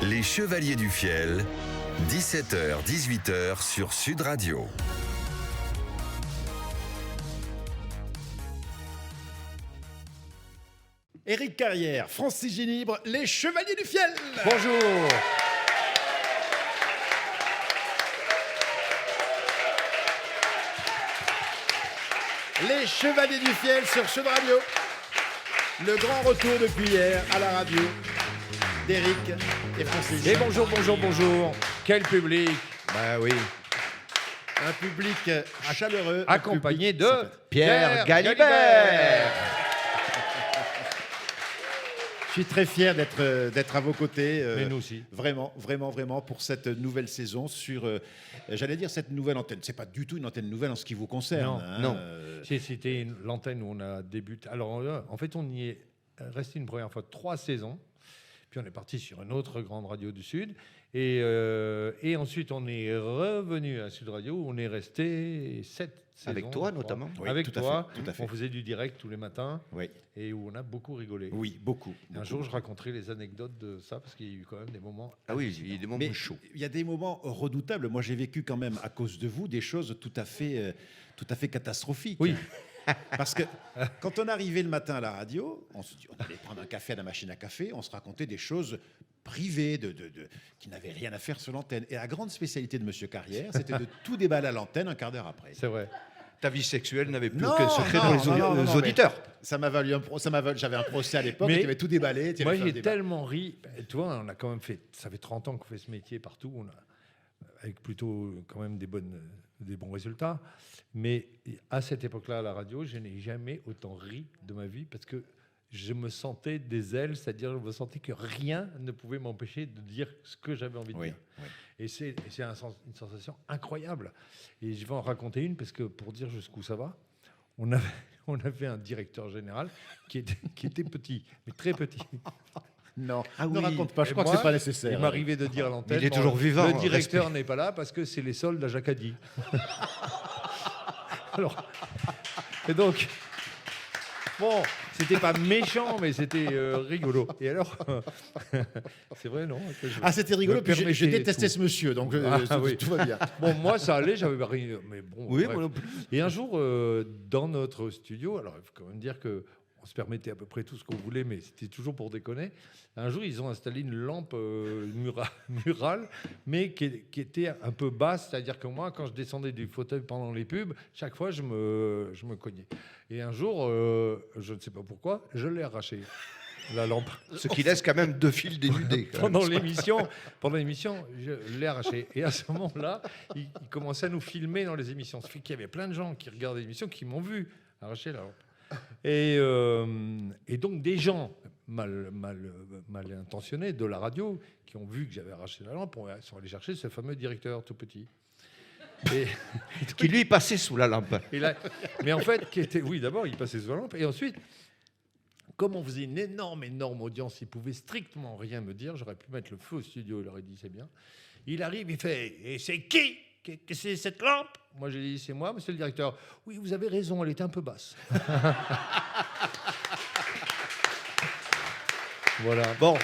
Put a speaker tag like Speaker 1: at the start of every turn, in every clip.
Speaker 1: Les Chevaliers du Fiel, 17h-18h sur Sud Radio.
Speaker 2: Éric Carrière, Francis Ginibre, les Chevaliers du Fiel.
Speaker 3: Bonjour.
Speaker 2: Les Chevaliers du Fiel sur Sud Radio. Le grand retour depuis hier à la radio d'Éric et Francis.
Speaker 3: Et bonjour. Quel public.
Speaker 2: Bah oui. Un public chaleureux.
Speaker 3: Accompagné de
Speaker 4: Pierre Galibert.
Speaker 2: Je suis très fier d'être à vos côtés.
Speaker 3: Mais nous aussi.
Speaker 2: Vraiment pour cette nouvelle saison sur, j'allais dire cette nouvelle antenne. C'est pas du tout une antenne nouvelle en ce qui vous concerne.
Speaker 3: Non. C'était l'antenne où on a débuté. Alors, en fait, on y est resté une première fois 3 saisons. Puis on est parti sur une autre grande radio du Sud. Et ensuite, on est revenu à Sud Radio où on est resté 7 saisons.
Speaker 4: Avec toi, notamment.
Speaker 2: Oui,
Speaker 3: Avec
Speaker 2: tout à
Speaker 3: toi.
Speaker 2: fait, tout à fait.
Speaker 3: On faisait du direct tous les matins.
Speaker 2: Oui.
Speaker 3: Et où on a beaucoup rigolé.
Speaker 2: Oui, beaucoup.
Speaker 3: Un jour, je raconterai les anecdotes de ça parce qu'il y a eu quand même des moments.
Speaker 4: Ah oui, il y a des moments
Speaker 2: Mais
Speaker 4: chauds.
Speaker 2: il y a des moments redoutables. Moi, j'ai vécu quand même, à cause de vous, des choses tout à fait catastrophiques.
Speaker 3: Oui.
Speaker 2: Parce que quand on arrivait le matin à la radio, on se dit, on allait prendre un café à la machine à café, on se racontait des choses privées qui n'avaient rien à faire sur l'antenne. Et la grande spécialité de Monsieur Carrière, c'était de tout déballer à l'antenne un quart d'heure après.
Speaker 3: C'est vrai.
Speaker 4: Ta vie sexuelle n'avait plus
Speaker 2: Non,
Speaker 4: aucun secret dans les
Speaker 2: non,
Speaker 4: auditeurs.
Speaker 2: Ça m'a valu j'avais un procès à l'époque
Speaker 3: Mais
Speaker 2: qui avait tout déballé.
Speaker 3: Moi, j'ai tellement ri. Tu vois, on a quand même fait. Ça fait 30 ans qu'on fait ce métier partout. Avec plutôt quand même des bons résultats. Mais à cette époque-là, à la radio, je n'ai jamais autant ri de ma vie parce que je me sentais des ailes, c'est-à-dire je me sentais que rien ne pouvait m'empêcher de dire ce que j'avais envie de dire.
Speaker 2: Oui.
Speaker 3: Et c'est une sensation incroyable. Et je vais en raconter une parce que pour dire jusqu'où ça va, on avait un directeur général qui était petit, mais très petit.
Speaker 2: Non,
Speaker 4: Ah
Speaker 2: ne
Speaker 4: oui.
Speaker 2: raconte pas, je
Speaker 3: Et
Speaker 2: crois
Speaker 3: moi,
Speaker 2: que c'est pas nécessaire.
Speaker 3: Il m'arrivait de dire à l'antenne.
Speaker 4: Mais il est toujours vivant,
Speaker 3: Le directeur
Speaker 4: respect.
Speaker 3: n'est pas là parce que c'est les soldes à Jacadi. Alors, et donc, bon, c'était pas méchant, mais c'était rigolo. Et alors, c'est vrai, non que je-
Speaker 2: C'était rigolo,
Speaker 3: me
Speaker 2: puis je
Speaker 3: permettais
Speaker 2: détestais
Speaker 3: tout.
Speaker 2: ce monsieur, donc
Speaker 3: Oui.
Speaker 2: tout va bien.
Speaker 3: Bon, moi, ça allait, j'avais rien. Mais bon,
Speaker 4: Oui,
Speaker 3: bref.
Speaker 4: moi non plus.
Speaker 3: Et un jour, dans notre studio, alors il faut quand même dire que on se permettait à peu près tout ce qu'on voulait, mais c'était toujours pour déconner. Un jour, ils ont installé une lampe murale, mais qui était un peu basse, c'est-à-dire que moi, quand je descendais du fauteuil pendant les pubs, chaque fois, je me cognais. Et un jour, je ne sais pas pourquoi, je l'ai arraché, la lampe.
Speaker 4: Ce qui laisse quand même 2 fils dénudés. quand même.
Speaker 3: Pendant l'émission, je l'ai arraché. Et à ce moment-là, ils commençaient à nous filmer dans les émissions. Ça fait qu'il y avait plein de gens qui regardaient l'émission qui m'ont vu arracher la lampe. Et donc des gens mal intentionnés de la radio qui ont vu que j'avais arraché la lampe sont allés chercher ce fameux directeur tout petit. Et,
Speaker 4: Qui lui passait sous la lampe.
Speaker 3: mais en fait, d'abord il passait sous la lampe et ensuite, comme on faisait une énorme audience, il pouvait strictement rien me dire. J'aurais pu mettre le feu au studio, il aurait dit c'est bien. Il arrive, il fait et c'est qui que c'est cette lampe? Moi, j'ai dit, c'est moi, monsieur le directeur. Oui, vous avez raison, elle était un peu basse. Voilà.
Speaker 4: Bon.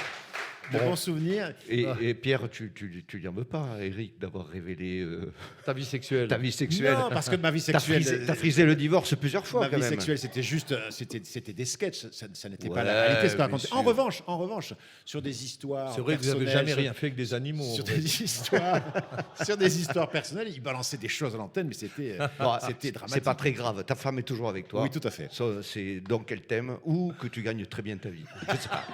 Speaker 2: De bons souvenirs.
Speaker 4: Et Pierre, tu lui en veux pas, Eric, d'avoir révélé
Speaker 3: Ta vie sexuelle.
Speaker 4: ta vie sexuelle.
Speaker 2: Non, parce que ma vie sexuelle.
Speaker 4: T'as frisé le divorce plusieurs fois,
Speaker 2: Ma
Speaker 4: quand
Speaker 2: vie
Speaker 4: même.
Speaker 2: sexuelle, c'était juste, c'était des sketchs, ça n'était pas
Speaker 4: Ouais,
Speaker 2: la réalité. Ce qu'on
Speaker 4: bien
Speaker 2: racontait.
Speaker 4: sûr.
Speaker 2: En revanche, sur des histoires.
Speaker 3: C'est vrai que vous n'avez
Speaker 2: personnelles,
Speaker 3: jamais rien fait avec des animaux.
Speaker 2: Sur
Speaker 3: en vrai.
Speaker 2: sur des histoires personnelles, il balançait des choses à l'antenne, mais c'était dramatique.
Speaker 4: C'est pas très grave. Ta femme est toujours avec toi.
Speaker 2: Oui, tout à fait.
Speaker 4: Ça, c'est donc qu'elle t'aime ou que tu gagnes très bien ta vie. Je sais pas.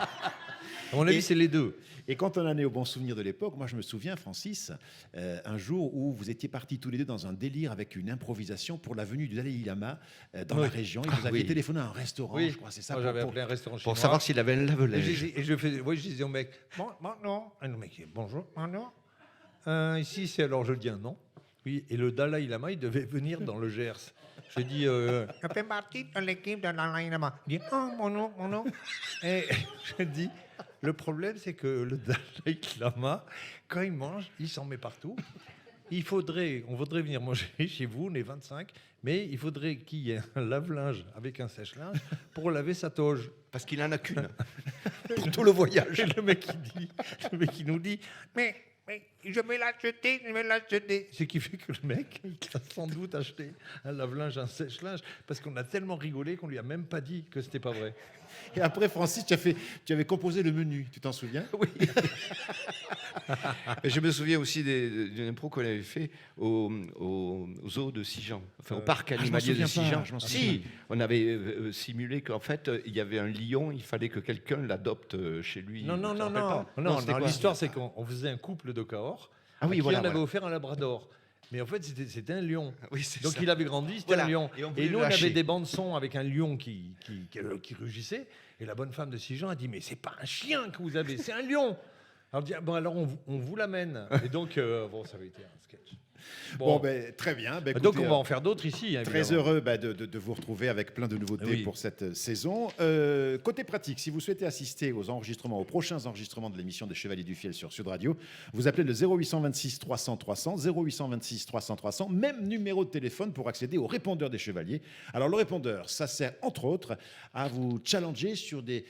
Speaker 3: À mon avis,
Speaker 2: Et-
Speaker 3: c'est les deux.
Speaker 2: Et quand on en est au bon souvenir de l'époque, moi je me souviens, Francis, un jour où vous étiez partis tous les deux dans un délire avec une improvisation pour la venue du Dalai Lama dans la région. Et vous aviez
Speaker 4: oui.
Speaker 2: téléphoné à un restaurant, je crois, c'est ça.
Speaker 3: Moi, j'avais appelé un restaurant chinois.
Speaker 4: Pour savoir s'il avait un
Speaker 3: Et
Speaker 4: lave-linge.
Speaker 3: je disais au mec, bon, non. Et le mec, bonjour, non. Ici, c'est alors, je dis un non. Oui, et le Dalai Lama, il devait venir dans le Gers. Je dis, je fais partie de l'équipe de Dalai Lama. Il dit, oh, mon nom. Et je dis, le problème, c'est que le Dalai Lama, quand il mange, il s'en met partout. on voudrait venir manger chez vous, on est 25, mais il faudrait qu'il y ait un lave-linge avec un sèche-linge pour laver sa toge.
Speaker 4: Parce qu'il en a qu'une. Pour tout le voyage.
Speaker 3: Et le mec, il nous dit, mais je vais l'acheter. Ce qui fait que le mec, il a sans doute acheté un lave-linge, un sèche-linge, parce qu'on a tellement rigolé qu'on lui a même pas dit que c'était pas vrai.
Speaker 2: Et après, Francis, tu avais composé le menu, tu t'en souviens?
Speaker 4: Oui. Et je me souviens aussi d'une impro qu'on avait fait au zoo de Sijan, enfin au parc animalier de Sijan. Si, on avait simulé qu'en fait, il y avait un lion, il fallait que quelqu'un l'adopte chez lui.
Speaker 3: Non. L'histoire, c'est qu'on faisait un couple de Cahors à qui on avait offert un labrador. Mais en fait, c'était un lion.
Speaker 4: Oui,
Speaker 3: donc
Speaker 4: ça.
Speaker 3: Il avait grandi, c'était un lion.
Speaker 4: Et
Speaker 3: nous, on avait des bandes son avec un lion qui rugissait. Et la bonne femme de Sijan a dit, mais c'est pas un chien que vous avez, c'est un lion. Alors, on vous l'amène. Et donc, ça avait été un sketch.
Speaker 2: Bon, très bien.
Speaker 3: Donc,
Speaker 2: Écoutez,
Speaker 3: on va en faire d'autres ici.
Speaker 2: Très heureux de vous retrouver avec plein de nouveautés pour cette saison. Côté pratique, si vous souhaitez assister aux prochains enregistrements de l'émission des Chevaliers du Fiel sur Sud Radio, vous appelez le 0826 300 300, 0826 300 300, même numéro de téléphone pour accéder au répondeur des Chevaliers. Alors, le répondeur, ça sert entre autres à vous challenger sur des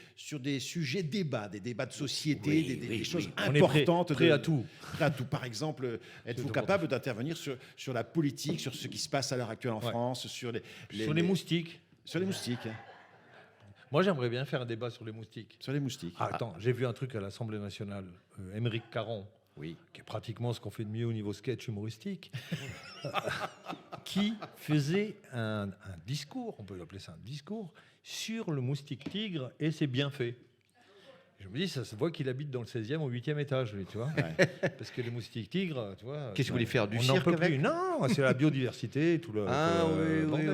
Speaker 2: sujets des débats de société, des choses importantes.
Speaker 3: On est prêt à tout.
Speaker 2: Prêt à tout. Par exemple, êtes-vous capable d'intervenir sur la politique, sur ce qui se passe à l'heure actuelle en France, sur les
Speaker 3: moustiques.
Speaker 2: Sur les moustiques.
Speaker 3: Moi, j'aimerais bien faire un débat sur les moustiques.
Speaker 2: Sur les moustiques.
Speaker 3: Attends, j'ai vu un truc à l'Assemblée nationale. Émeric Caron, qui est pratiquement ce qu'on fait de mieux au niveau sketch humoristique, qui faisait un discours, on peut appeler ça un discours, sur le moustique tigre et ses bienfaits. Je me dis, ça se voit qu'il habite dans le 16e au 8e étage, lui, tu vois. Parce que les moustiques tigres, tu vois.
Speaker 4: Qu'est-ce que vous voulez faire, du
Speaker 3: on
Speaker 4: cirque
Speaker 3: n'en peut
Speaker 4: avec
Speaker 3: plus. Non, c'est la biodiversité, tout le.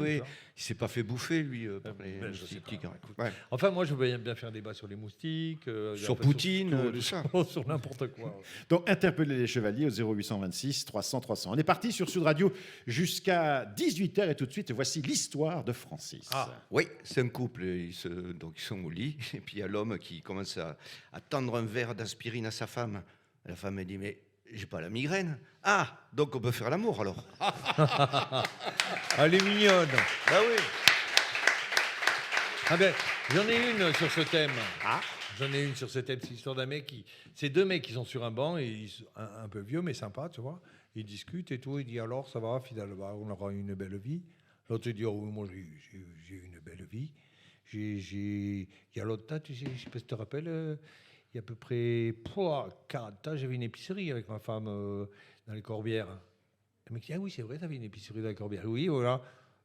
Speaker 4: Oui. Il s'est pas fait bouffer, lui, par les moustiques tigres.
Speaker 3: Enfin, moi, je veux bien faire un débat sur les moustiques.
Speaker 4: Sur Poutine, tout
Speaker 3: ça. Sur n'importe quoi.
Speaker 2: Donc, interpellez les Chevaliers au 0826 300 300. On est parti sur Sud Radio jusqu'à 18h et tout de suite, voici l'histoire de Francis.
Speaker 4: Oui, c'est un couple. Donc, ils sont au lit. Et puis, il y a l'homme qui commence à tendre un verre d'aspirine à sa femme. La femme, elle dit, mais j'ai pas la migraine. Ah, donc on peut faire l'amour, alors.
Speaker 3: Elle est mignonne.
Speaker 4: Ah oui.
Speaker 3: Ah ben, j'en ai une sur ce thème. J'en ai une sur ce thème. C'est l'histoire d'un mec c'est deux mecs qui sont sur un banc, et un peu vieux, mais sympa, tu vois. Ils discutent et tout. Il dit, alors, ça va, finalement, on aura une belle vie. L'autre dit, oh, oui, moi, j'ai une belle vie. Il y a l'autre tas, tu sais, je sais pas si tu te rappelles, il y a à peu près 40 ans, j'avais une épicerie avec ma femme dans les Corbières. Le mec dit, ah oui, c'est vrai, tu avais une épicerie dans les Corbières. Oui, voilà.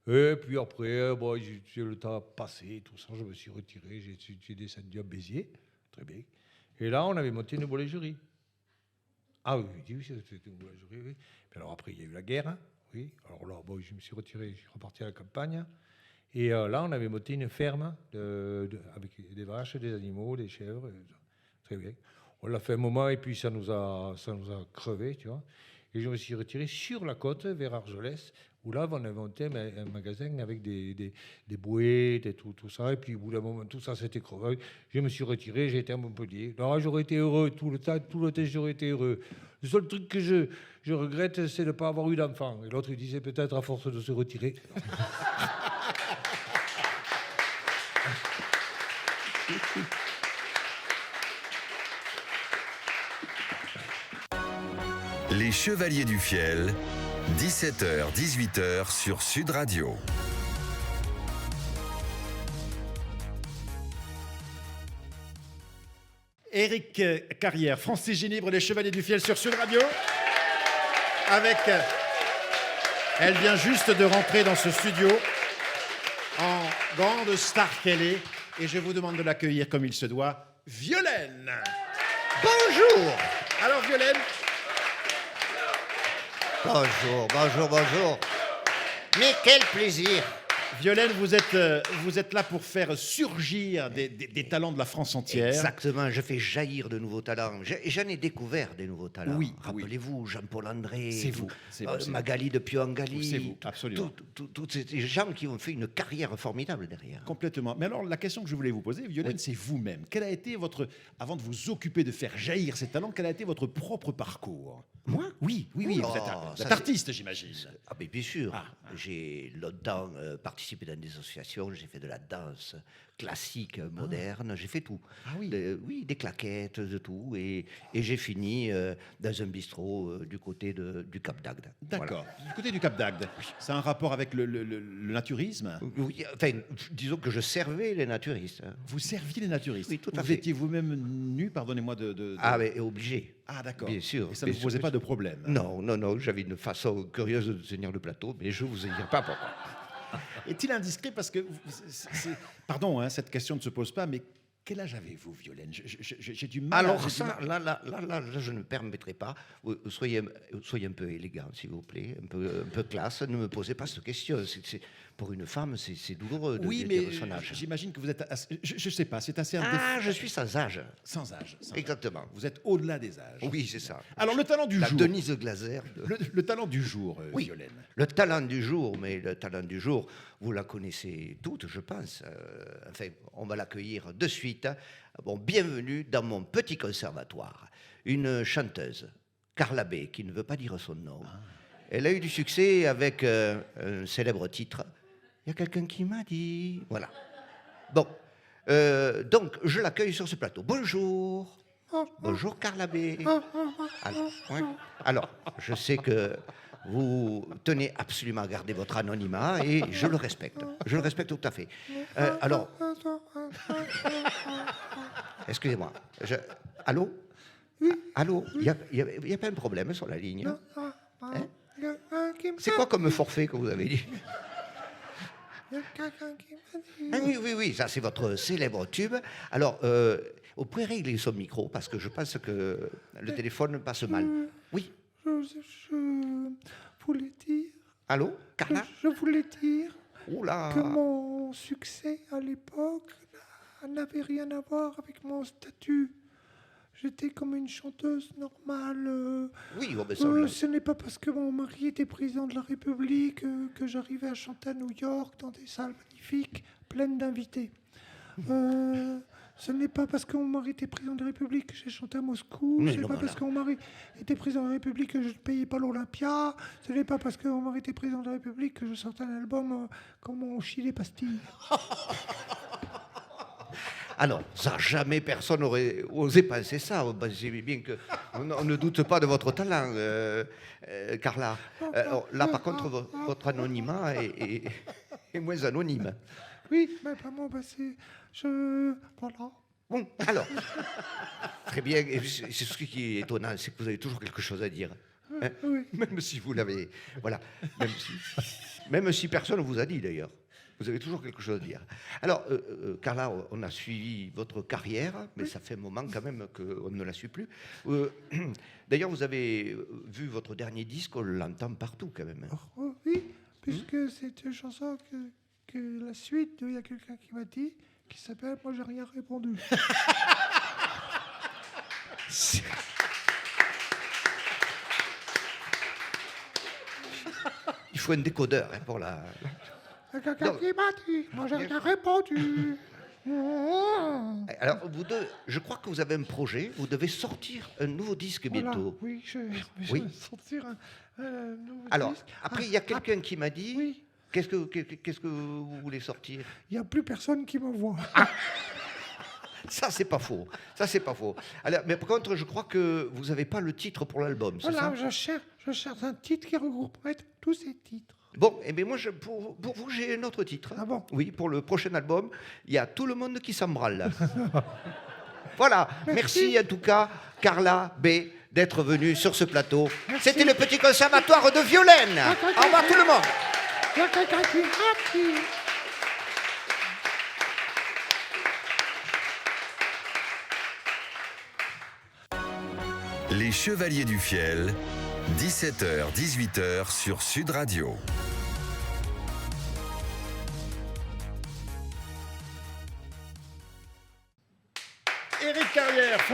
Speaker 3: Et puis après, j'ai le temps passé, tout ça, je me suis retiré, j'ai descendu à Béziers. Très bien. Et là, on avait monté une boulangerie. Ah oui, c'était une boulangerie, oui. Puis alors après, il y a eu la guerre, hein, oui. Alors là, je me suis retiré, je suis reparti à la campagne. Et là, on avait monté une ferme avec des vaches, des animaux, des chèvres. Très bien. On l'a fait un moment et puis ça nous a crevé, tu vois. Et je me suis retiré sur la côte vers Argelès, où là, on avait monté un magasin avec des bouées, tout ça. Et puis, au bout d'un moment, tout ça s'était crevé. Je me suis retiré, j'ai été à Montpellier. Alors, j'aurais été heureux, tout le temps, j'aurais été heureux. Le seul truc que je regrette, c'est de ne pas avoir eu d'enfant. Et l'autre, il disait peut-être à force de se retirer.
Speaker 1: Les Chevaliers du Fiel, 17h, 18h sur Sud Radio.
Speaker 2: Éric Carrière, Francis Génibre, les Chevaliers du Fiel sur Sud Radio. Elle vient juste de rentrer dans ce studio en grande star qu'elle est. Et je vous demande de l'accueillir comme il se doit, Violaine.
Speaker 5: Bonjour.
Speaker 2: Alors Violaine.
Speaker 5: Bonjour. Mais quel plaisir
Speaker 2: Violaine, vous êtes là pour faire surgir des talents de la France entière.
Speaker 5: Exactement, je fais jaillir de nouveaux talents. J'en ai découvert des nouveaux talents.
Speaker 2: Oui,
Speaker 5: Rappelez-vous, Jean-Paul André,
Speaker 2: C'est vous, c'est vous.
Speaker 5: Magali de Pion-Angali.
Speaker 2: C'est vous, absolument.
Speaker 5: Tous ces gens qui ont fait une carrière formidable derrière.
Speaker 2: Complètement. Mais alors, la question que je voulais vous poser, Violaine, c'est vous-même. Quel a été avant de vous occuper de faire jaillir ces talents, quel a été votre propre parcours?
Speaker 5: Moi?
Speaker 2: Oui.
Speaker 5: Oh,
Speaker 2: Vous êtes
Speaker 5: ça,
Speaker 2: artiste, j'imagine.
Speaker 5: Ah ben bien sûr.
Speaker 2: Ah.
Speaker 5: J'ai longtemps participé dans des associations, j'ai fait de la danse classique, moderne, j'ai fait tout.
Speaker 2: Ah oui.
Speaker 5: Des claquettes, de tout. Et j'ai fini dans un bistrot du côté du Cap d'Agde.
Speaker 2: D'accord. Du côté du Cap d'Agde, c'est un rapport avec le naturisme?
Speaker 5: Voilà. Oui, enfin, disons que je servais les naturistes.
Speaker 2: Vous serviez les naturistes?
Speaker 5: Oui, tout à
Speaker 2: Vous
Speaker 5: fait.
Speaker 2: étiez vous-même nu, pardonnez-moi
Speaker 5: Ah mais obligé.
Speaker 2: Ah, d'accord.
Speaker 5: Bien sûr.
Speaker 2: Et ça ne vous posait pas de problème?
Speaker 5: Non, j'avais une façon curieuse de tenir le plateau, mais je vous ai dit pas pourquoi.
Speaker 2: Est-il indiscret parce que pardon, hein, cette question ne se pose pas, mais quel âge avez-vous, Violaine? J'ai du mal.
Speaker 5: Alors ça, là, je ne me permettrai pas. Soyez un peu élégant, s'il vous plaît, un peu classe. Ne me posez pas cette question. Pour une femme, c'est douloureux de dire son âge.
Speaker 2: J'imagine que vous êtes. Je ne sais pas, c'est assez.
Speaker 5: Je suis sans âge.
Speaker 2: Sans âge.
Speaker 5: Exactement.
Speaker 2: Vous êtes au-delà des âges.
Speaker 5: Oui, c'est ça.
Speaker 2: Alors le talent du
Speaker 5: La
Speaker 2: jour.
Speaker 5: Denise Glaser.
Speaker 2: Le talent du jour,
Speaker 5: Oui,
Speaker 2: Violaine.
Speaker 5: le talent du jour, mais le talent du jour, vous la connaissez toutes, je pense. Enfin, on va l'accueillir de suite. Bon, bienvenue dans mon petit conservatoire. Une chanteuse, Carla B, qui ne veut pas dire son nom. Elle a eu du succès avec un célèbre titre. Il y a quelqu'un qui m'a dit... Voilà. Bon, donc je l'accueille sur ce plateau. Bonjour. Bonjour Carla B. Alors, je sais que vous tenez absolument à garder votre anonymat et je le respecte. Je le respecte tout à fait. Alors, excusez-moi. Allô? Allô? Il n'y a pas un problème sur la ligne? Hein? C'est quoi comme forfait que vous avez dit? Ah oui, ça c'est votre célèbre tube. Alors, vous pouvez régler son micro parce que je pense que le téléphone passe mal. Oui.
Speaker 6: Je voulais dire.
Speaker 5: Allô, Carla?
Speaker 6: Je voulais dire
Speaker 5: Oula.
Speaker 6: que mon succès à l'époque n'avait rien à voir avec mon statut. J'étais comme une chanteuse normale.
Speaker 5: Oui, oh, ben
Speaker 6: ce n'est pas parce que mon mari était président de la République que j'arrivais à chanter à New York dans des salles magnifiques, pleines d'invités. Ce n'est pas parce que mon mari était président de la République que j'ai chanté à Moscou. Ce n'est pas parce que mon mari était président de la République que je ne payais pas l'Olympia. Ce n'est pas parce que mon mari était président de la République que je sortais un album comme on chie les pastilles.
Speaker 5: Alors, ça, jamais personne n'aurait osé penser ça. J'ai bien que on ne doute pas de votre talent, Carla. Alors, là, par contre, votre anonymat est moins anonyme.
Speaker 6: Oui, mais pas moi, voilà.
Speaker 5: Bon, alors, très bien. Et c'est ce qui est étonnant, c'est que vous avez toujours quelque chose à dire. Hein,
Speaker 6: Oui.
Speaker 5: même si vous l'avez... Voilà. Même si personne ne vous a dit, d'ailleurs. Vous avez toujours quelque chose à dire. Alors, Carla, on a suivi votre carrière, mais ça fait un moment quand même qu'on ne la suit plus. D'ailleurs, vous avez vu votre dernier disque, on l'entend partout quand même.
Speaker 6: Oh, oui, puisque c'est une chanson que la suite, il y a quelqu'un qui m'a dit, qui s'appelle « Moi, j'ai rien répondu ».
Speaker 5: Il faut un décodeur pour la...
Speaker 6: Il y a quelqu'un qui m'a dit « Moi, j'ai rien répondu ».
Speaker 5: Alors, vous deux, je crois que vous avez un projet. Vous devez sortir un nouveau disque
Speaker 6: Voilà,
Speaker 5: bientôt.
Speaker 6: oui, je
Speaker 5: Oui.
Speaker 6: vais sortir un nouveau
Speaker 5: Alors,
Speaker 6: disque.
Speaker 5: après, il y a quelqu'un qui m'a dit...
Speaker 6: Oui,
Speaker 5: Qu'est-ce que vous voulez sortir?
Speaker 6: il n'y a plus personne qui me voit.
Speaker 5: Ça, c'est pas faux. Ça, c'est pas faux. Alors, mais par contre, je crois que vous n'avez pas le titre pour l'album, c'est
Speaker 6: Voilà,
Speaker 5: ça?
Speaker 6: je cherche un titre qui regrouperait tous ces titres.
Speaker 5: Bon, eh bien moi, pour vous, j'ai un autre titre.
Speaker 6: Ah bon?
Speaker 5: Oui, pour le prochain album, il y a Tout le monde qui s'embralle. Voilà. Merci en tout cas, Carla B, d'être venue sur ce plateau.
Speaker 6: Merci.
Speaker 5: C'était le petit conservatoire de Violaine. Au revoir tout le monde.
Speaker 6: Il y a quelqu'un qui m'a dit.
Speaker 1: Les Chevaliers du Fiel, 17h-18h sur Sud Radio.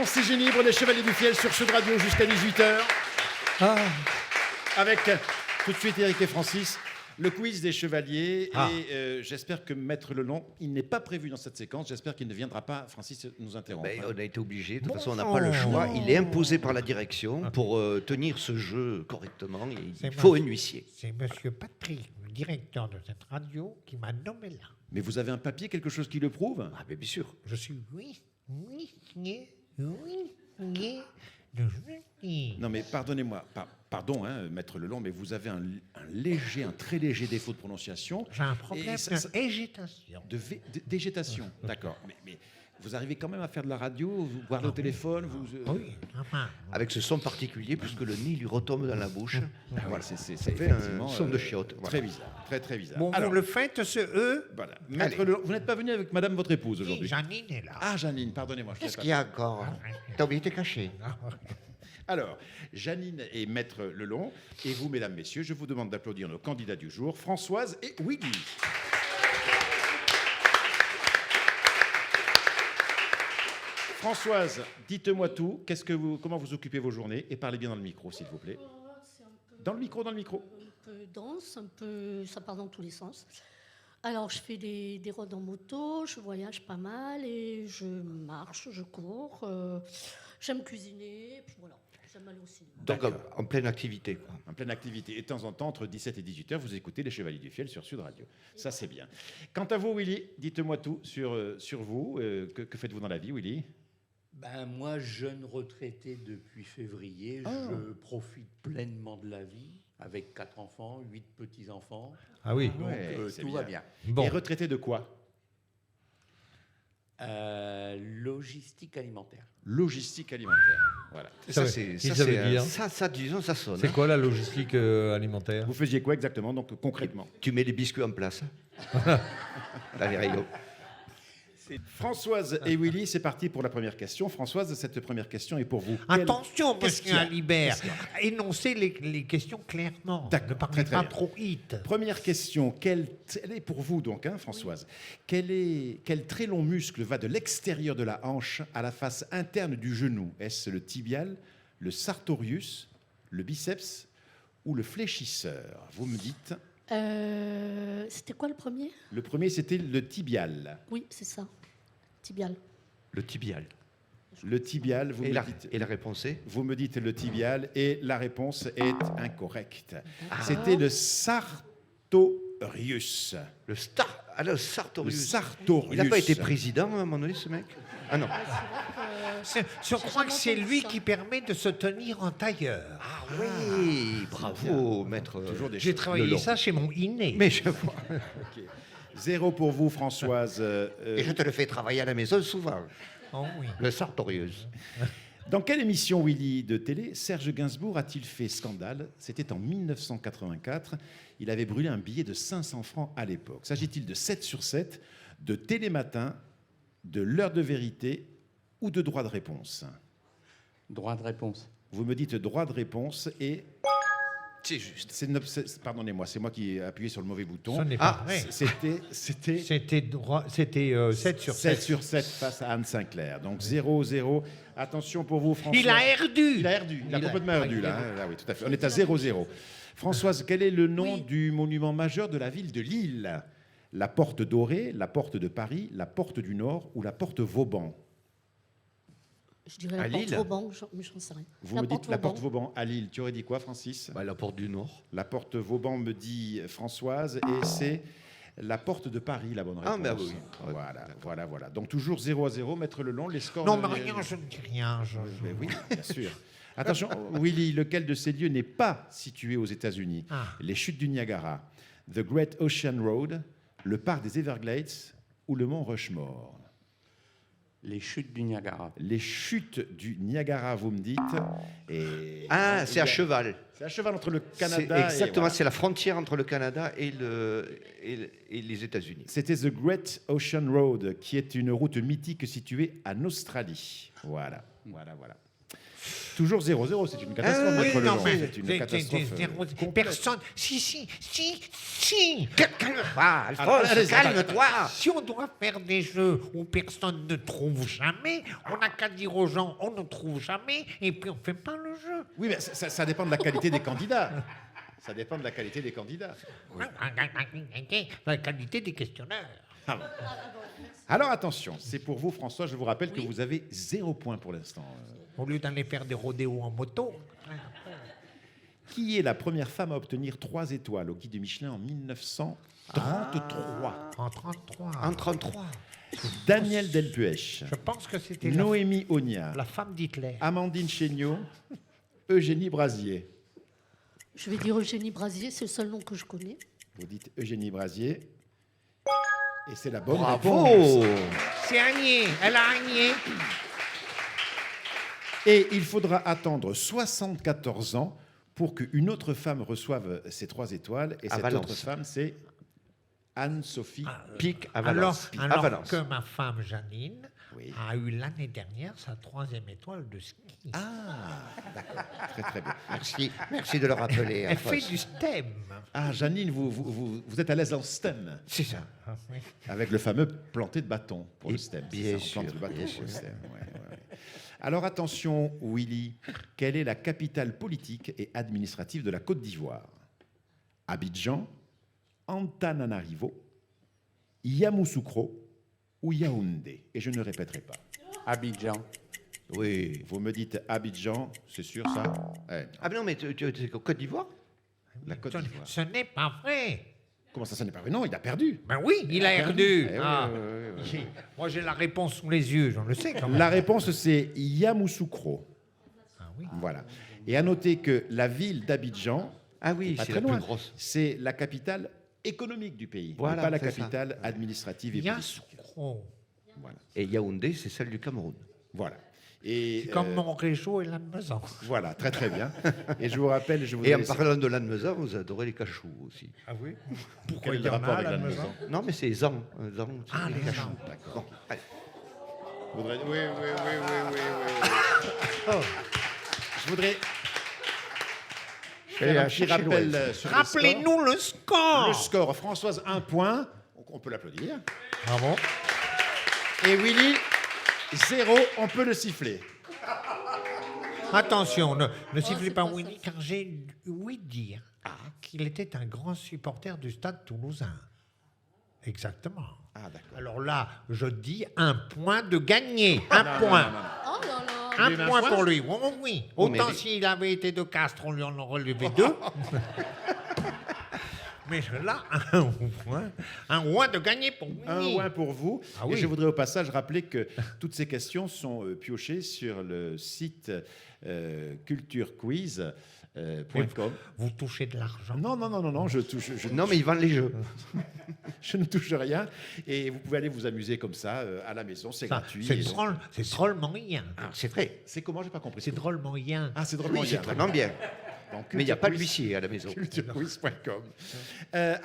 Speaker 2: Francis Genibre, les Chevaliers du Fiel sur Sud Radio jusqu'à 18h. Avec tout de suite Eric et Francis, le quiz des Chevaliers. Et j'espère que Maître Lelon, il n'est pas prévu dans cette séquence. J'espère qu'il ne viendra pas, Francis, nous interrompre.
Speaker 5: On a été obligé. De toute façon, on n'a pas le choix. Il est imposé par la direction pour tenir ce jeu correctement. Il faut un huissier.
Speaker 6: C'est monsieur Patrick, le directeur de cette radio, qui m'a nommé là.
Speaker 2: Mais vous avez un papier, quelque chose qui le prouve?
Speaker 5: Ah, mais bien sûr.
Speaker 6: Je suis huissier de justice.
Speaker 2: Non, mais pardonnez-moi. Pardon, Maître Lelon, mais vous avez un très léger défaut de prononciation.
Speaker 6: J'ai un problème de végétation.
Speaker 2: Végétation, d'accord. Mais vous arrivez quand même à faire de la radio, vous parlez au téléphone,
Speaker 6: Oui, enfin.
Speaker 5: Avec ce son particulier, puisque le nez lui retombe dans la bouche.
Speaker 2: Voilà, c'est
Speaker 5: fait
Speaker 2: effectivement
Speaker 5: un son de chiotte. Voilà.
Speaker 2: Très bizarre, très bizarre.
Speaker 6: Bon,
Speaker 2: Alors,
Speaker 6: vous le faites, ce E.
Speaker 2: voilà. Maître Lelon, vous n'êtes pas venu avec Madame votre épouse aujourd'hui?
Speaker 6: Janine est là.
Speaker 2: Ah, Janine, pardonnez-moi. je
Speaker 5: Qu'est-ce
Speaker 2: savais
Speaker 5: qu'il y a encore? T'as oublié tes cachets.
Speaker 2: pas. Alors, Janine et Maître Lelon, et vous, mesdames, messieurs, je vous demande d'applaudir nos candidats du jour, Françoise et Willy. Françoise, dites-moi tout. Comment vous occupez vos journées? Et parlez bien dans le micro, s'il vous plaît.
Speaker 7: C'est un peu,
Speaker 2: Dans le micro.
Speaker 7: un peu dense, ça part dans tous les sens. Alors, je fais des roads en moto, je voyage pas mal et je marche, je cours. J'aime cuisiner, puis voilà, j'aime aller au cinéma.
Speaker 5: Donc, en pleine activité, quoi.
Speaker 2: En pleine activité. Et de temps en temps, entre 17 et 18h, vous écoutez les Chevaliers du Fiel sur Sud Radio. Ça, c'est bien. Quant à vous, Willy, dites-moi tout sur vous. Que faites-vous dans la vie, Willy?
Speaker 8: Moi, jeune retraité depuis février, je profite pleinement de la vie, avec 4 enfants, 8 petits-enfants.
Speaker 3: Ah oui.
Speaker 8: Donc,
Speaker 2: Ouais, c'est
Speaker 8: tout va bien.
Speaker 3: Bon.
Speaker 2: Et retraité de quoi?
Speaker 8: Logistique alimentaire.
Speaker 2: Logistique alimentaire. Voilà.
Speaker 3: Ça veut dire
Speaker 5: Disons, ça sonne.
Speaker 3: C'est quoi la logistique alimentaire?
Speaker 2: Vous faisiez quoi exactement, donc concrètement?
Speaker 5: Tu mets les biscuits en place. Là, les rigoles.
Speaker 2: Françoise et Willy, c'est parti pour la première question. Françoise, cette première question est pour vous.
Speaker 6: Attention,
Speaker 2: Qu'est-ce qu'il
Speaker 6: monsieur
Speaker 2: y a
Speaker 6: Alibert. Énoncez les questions clairement.
Speaker 2: D'accord,
Speaker 6: Ne parlez
Speaker 2: très
Speaker 6: pas
Speaker 2: bien.
Speaker 6: trop hit.
Speaker 2: Première question, elle est pour vous donc, Françoise. Quel très long muscle va de l'extérieur de la hanche à la face interne du genou? Est-ce le tibial, le sartorius, le biceps ou le fléchisseur? Vous me dites.
Speaker 7: C'était quoi le premier?
Speaker 2: Le premier, c'était le tibial.
Speaker 7: Oui, c'est ça, tibial.
Speaker 5: Le tibial.
Speaker 2: Le tibial, vous
Speaker 5: Et
Speaker 2: me dites.
Speaker 5: la réponse est?
Speaker 2: Vous me dites le tibial et la réponse est incorrecte.
Speaker 7: Ah.
Speaker 2: C'était le sartorius.
Speaker 5: Le sartorius.
Speaker 2: Le sartorius.
Speaker 5: Il n'a pas été président à un moment donné, ce mec? Ah non.
Speaker 6: Je crois que c'est lui qui permet de se tenir en tailleur.
Speaker 5: Ah oui, bravo, maître.
Speaker 2: Toujours des
Speaker 6: J'ai
Speaker 2: choses.
Speaker 6: travaillé
Speaker 5: Lelon.
Speaker 6: ça chez mon inné.
Speaker 5: Mais je vois.
Speaker 2: 0 pour vous, Françoise.
Speaker 5: Et je te le fais travailler à la maison souvent.
Speaker 6: Oh oui.
Speaker 5: Le sartorius.
Speaker 2: Dans quelle émission, Willy, de télé, Serge Gainsbourg a-t-il fait scandale? C'était en 1984. Il avait brûlé un billet de 500 francs à l'époque. S'agit-il de 7 sur 7, de Télématin, de l'heure de vérité ou de droit de réponse?
Speaker 8: Droit de réponse.
Speaker 2: Vous me dites droit de réponse et...
Speaker 5: C'est juste.
Speaker 2: Pardonnez-moi, c'est moi qui ai appuyé sur le mauvais bouton.
Speaker 6: Ce n'est pas vrai.
Speaker 2: C'était
Speaker 6: C'était 7 sur
Speaker 2: 7
Speaker 6: 7.
Speaker 2: sur 7 face à Anne Sinclair. Donc 0-0. Attention pour vous, François.
Speaker 6: Il a herdu.
Speaker 2: Il a herdu. Il a complètement herdu, là. Ah oui, tout à fait. On est à 0-0. Françoise, quel est le nom du monument majeur de la ville de Lille? La Porte Dorée, la Porte de Paris, la Porte du Nord ou la Porte Vauban?
Speaker 7: Je dirais
Speaker 5: À
Speaker 7: la porte
Speaker 5: Lille
Speaker 7: Vauban, mais j'en sais rien.
Speaker 2: Vous me dites la Porte Vauban à Lille. Tu aurais dit quoi, Francis?
Speaker 5: La porte du Nord.
Speaker 2: La Porte Vauban me dit Françoise et c'est la Porte de Paris, la bonne réponse.
Speaker 5: Ah, ben oui.
Speaker 2: Voilà. Donc toujours 0-0, Maître Lelon, les scores...
Speaker 6: Non, mais rien, je ne dis rien.
Speaker 2: Mais oui, bien sûr. Attention, Willy, lequel de ces lieux n'est pas situé aux États-Unis? Les chutes du Niagara, The Great Ocean Road, le parc des Everglades ou le mont Rushmore?
Speaker 8: Les chutes du Niagara.
Speaker 2: Les chutes du Niagara, vous me dites. Et
Speaker 5: C'est à cheval.
Speaker 2: C'est à cheval entre le Canada
Speaker 5: Exactement,
Speaker 2: et... voilà.
Speaker 5: c'est la frontière entre le Canada et les États-Unis.
Speaker 2: C'était The Great Ocean Road, qui est une route mythique située en Australie. Voilà. Toujours 0-0, c'est une catastrophe.
Speaker 6: Oui,
Speaker 2: Maître
Speaker 6: non,
Speaker 2: Leland.
Speaker 6: mais
Speaker 2: C'est une catastrophe.
Speaker 6: Personne. Si.
Speaker 5: Ah, Alphonse, calme-toi.
Speaker 6: Si on doit faire des jeux où personne ne trouve jamais, on n'a qu'à dire aux gens on ne trouve jamais et puis on fait pas le jeu.
Speaker 2: Oui, mais ça dépend de la qualité des candidats. Ça dépend de la qualité des candidats.
Speaker 6: La qualité des questionnaires.
Speaker 2: Alors attention, c'est pour vous, François. Je vous rappelle que vous avez 0 point pour l'instant.
Speaker 6: Au lieu d'aller faire des rodéos en moto.
Speaker 2: Qui est la première femme à obtenir 3 étoiles au guide du Michelin en 1933?
Speaker 6: En 33.
Speaker 5: En 33.
Speaker 2: Daniel Delpuech,
Speaker 6: Je pense que c'était
Speaker 2: Noémie Ogna,
Speaker 6: la femme d'Hitler.
Speaker 2: Amandine Chéniaud, Eugénie Brasier.
Speaker 7: Je vais dire Eugénie Brasier, c'est le seul nom que je connais.
Speaker 2: Vous dites Eugénie Brasier. Et c'est la bonne
Speaker 5: Bravo.
Speaker 2: réponse.
Speaker 6: C'est Agnès. Elle a Agnès.
Speaker 2: Et il faudra attendre 74 ans pour qu'une autre femme reçoive ces 3 étoiles. Et
Speaker 5: À
Speaker 2: cette
Speaker 5: Valence.
Speaker 2: autre femme, c'est Anne-Sophie
Speaker 5: Pic à
Speaker 6: Alors,
Speaker 5: Valence.
Speaker 6: alors
Speaker 5: à Valence.
Speaker 6: que ma femme Janine
Speaker 2: Oui.
Speaker 6: a eu l'année dernière sa 3e étoile de ski.
Speaker 2: Ah, d'accord. Très, très bien.
Speaker 5: Merci de le rappeler.
Speaker 6: Elle
Speaker 5: Alphonse.
Speaker 6: fait du STEM.
Speaker 2: Ah, Janine, vous êtes à l'aise en STEM,
Speaker 5: C'est ça.
Speaker 2: avec le fameux planté de bâton pour le STEM. c'est
Speaker 5: bien
Speaker 2: ça, on plante
Speaker 5: sûr,
Speaker 2: le bâton
Speaker 5: bien
Speaker 2: pour le
Speaker 5: sûr.
Speaker 2: STEM, ouais. Alors attention, Willy, quelle est la capitale politique et administrative de la Côte d'Ivoire? Abidjan, Antananarivo, Yamoussoukro ou Yaoundé? Et je ne répéterai pas.
Speaker 8: Abidjan.
Speaker 5: Oui.
Speaker 2: Vous me dites Abidjan, c'est sûr ça? Ouais,
Speaker 5: Ah, mais non, mais tu es Côte d'Ivoire?
Speaker 2: la Côte d'Ivoire.
Speaker 6: Ce n'est pas vrai.
Speaker 2: Comment ça, n'est pas vrai? Non, il a perdu.
Speaker 6: Ben oui, il a perdu.
Speaker 2: Eh oui,
Speaker 6: Ah.
Speaker 2: oui, oui, oui.
Speaker 6: Moi, j'ai la réponse sous les yeux, j'en le sais quand même.
Speaker 2: La réponse, c'est Yamoussoukro.
Speaker 6: Ah oui.
Speaker 2: Voilà. Et à noter que la ville d'Abidjan,
Speaker 5: Ah oui,
Speaker 2: pas
Speaker 5: c'est
Speaker 2: très
Speaker 5: la
Speaker 2: loin,
Speaker 5: plus grosse.
Speaker 2: c'est la capitale économique du pays,
Speaker 5: Voilà,
Speaker 2: mais pas la
Speaker 5: c'est ça.
Speaker 2: capitale administrative et politique.
Speaker 6: Yamoussoukro.
Speaker 2: Voilà.
Speaker 5: Et Yaoundé, c'est celle du Cameroun.
Speaker 2: Voilà. Et
Speaker 6: C'est comme mon réchaud et la maison.
Speaker 2: voilà, très très bien. Et je vous rappelle, je vous
Speaker 5: Et en parlant de l'Anne-Mezan, vous adorez les cachous aussi.
Speaker 6: Ah oui.
Speaker 2: quel est le rapport avec la maison?
Speaker 5: Non, mais c'est Zan. Zan, c'est
Speaker 6: Ah, les
Speaker 5: cachous.
Speaker 6: Zan.
Speaker 2: D'accord.
Speaker 5: Bon, allez.
Speaker 2: Oui. Je voudrais faire un petit rappel sur le score.
Speaker 6: Rappelez-nous le score.
Speaker 2: Le score. Françoise, 1 point. On peut l'applaudir.
Speaker 6: Bravo.
Speaker 2: Et Willy, 0. On peut le siffler.
Speaker 6: Attention, ne sifflez
Speaker 7: c'est
Speaker 6: pas
Speaker 7: pas
Speaker 6: Winnie,
Speaker 7: ça.
Speaker 6: car j'ai ouï dire qu'il était un grand supporter du Stade Toulousain. Exactement.
Speaker 2: Ah, d'accord.
Speaker 6: Alors là, je dis un point de gagné. Un point.
Speaker 7: Oh là là.
Speaker 6: Un
Speaker 2: Lui, un
Speaker 6: point
Speaker 2: point
Speaker 6: pour lui. Oui, oui.
Speaker 5: Oh, mais
Speaker 6: Autant
Speaker 5: les-
Speaker 6: s'il avait été de Castres, on lui en aurait levé 2. Mais là, un point. Un point de gagné pour
Speaker 2: Un
Speaker 6: Winnie.
Speaker 2: point pour vous.
Speaker 6: Ah
Speaker 2: Et
Speaker 6: oui.
Speaker 2: je voudrais au passage rappeler que toutes ces questions sont piochées sur le site culturequiz.com.
Speaker 6: Vous touchez de l'argent.
Speaker 2: Non, je
Speaker 5: Non, mais ils vendent les jeux.
Speaker 2: je ne touche rien. Et vous pouvez aller vous amuser comme ça à la maison, c'est
Speaker 6: Ça,
Speaker 2: gratuit.
Speaker 6: C'est
Speaker 2: Et donc-
Speaker 6: drôle, c'est drôlement rien.
Speaker 5: Ah, c'est vrai.
Speaker 2: C'est comment? J'ai pas compris.
Speaker 6: C'est drôlement rien.
Speaker 2: Ah, c'est drôlement
Speaker 5: Oui, c'est
Speaker 2: bien.
Speaker 5: vraiment bien.
Speaker 2: Donc,
Speaker 5: Mais il n'y a pas
Speaker 2: culturequiz-
Speaker 5: d'huissier à la maison.
Speaker 2: culturequiz.com.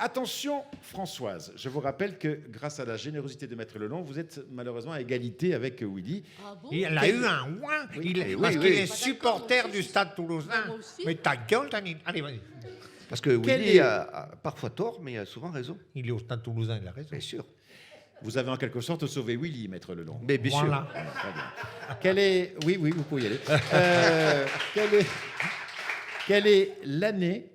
Speaker 2: Attention, Françoise, je vous rappelle que grâce à la générosité de Maître Lelon, vous êtes malheureusement à égalité avec Willy.
Speaker 7: Ah bon?
Speaker 6: Il a eu un ouin. Parce qu'il est supporter du Stade Toulousain.
Speaker 7: Moi aussi.
Speaker 6: Mais ta gueule, Danine. Allez, vas-y.
Speaker 5: Parce que
Speaker 2: Quel
Speaker 5: Willy
Speaker 2: est-
Speaker 5: a parfois tort, mais a souvent raison.
Speaker 6: Il est au Stade Toulousain, il a raison.
Speaker 5: Bien sûr.
Speaker 2: Vous avez en quelque sorte sauvé Willy, Maître Lelon.
Speaker 5: Mais bien sûr.
Speaker 6: Voilà.
Speaker 2: Très bien. Quelle est... Oui, vous pouvez y aller. Quelle est l'année,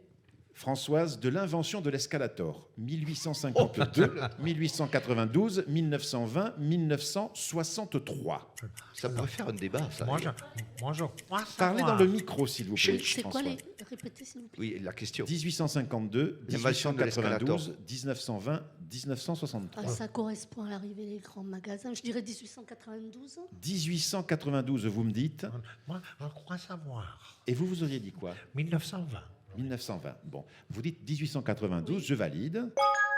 Speaker 2: Françoise, de l'invention de l'escalator? 1852, 1892, 1920, 1963.
Speaker 5: Ça pourrait faire un débat, ça.
Speaker 6: Moi, je crois
Speaker 2: Parlez
Speaker 6: savoir.
Speaker 2: dans le micro, s'il vous plaît,
Speaker 7: C'est quoi
Speaker 2: François.
Speaker 7: les. Répétez s'il vous plaît.
Speaker 5: Oui, la question.
Speaker 2: 1852,
Speaker 5: L'invention de
Speaker 2: 1892, 1920, 1963.
Speaker 7: Ah, ça correspond à l'arrivée des grands magasins. Je dirais 1892.
Speaker 2: 1892, vous me dites.
Speaker 6: Moi, je crois savoir.
Speaker 2: Et vous auriez dit quoi?
Speaker 6: 1920.
Speaker 2: 1920. Bon, vous dites 1892, je valide.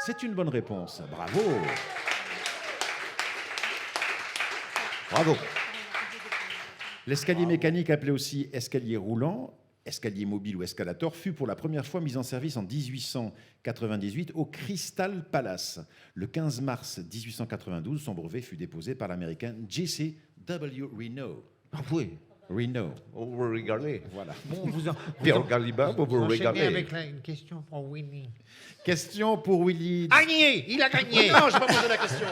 Speaker 2: C'est une bonne réponse. Bravo.
Speaker 5: Bravo.
Speaker 2: L'escalier mécanique, appelé aussi escalier roulant, escalier mobile ou escalator, fut pour la première fois mis en service en 1898 au Crystal Palace. Le 15 mars 1892, son brevet fut déposé par l'américain J.C.W. Renault.
Speaker 5: Ah oui.
Speaker 2: Reno.
Speaker 4: On vous régaler.
Speaker 2: Voilà.
Speaker 6: Bon, vous
Speaker 4: Pierre Galiba, vous vous
Speaker 6: enchaînez
Speaker 4: régaler.
Speaker 6: avec une question pour Winnie.
Speaker 2: Question pour Willy.
Speaker 6: Gagné, il a gagné.
Speaker 2: Non, je vais pas poser la question.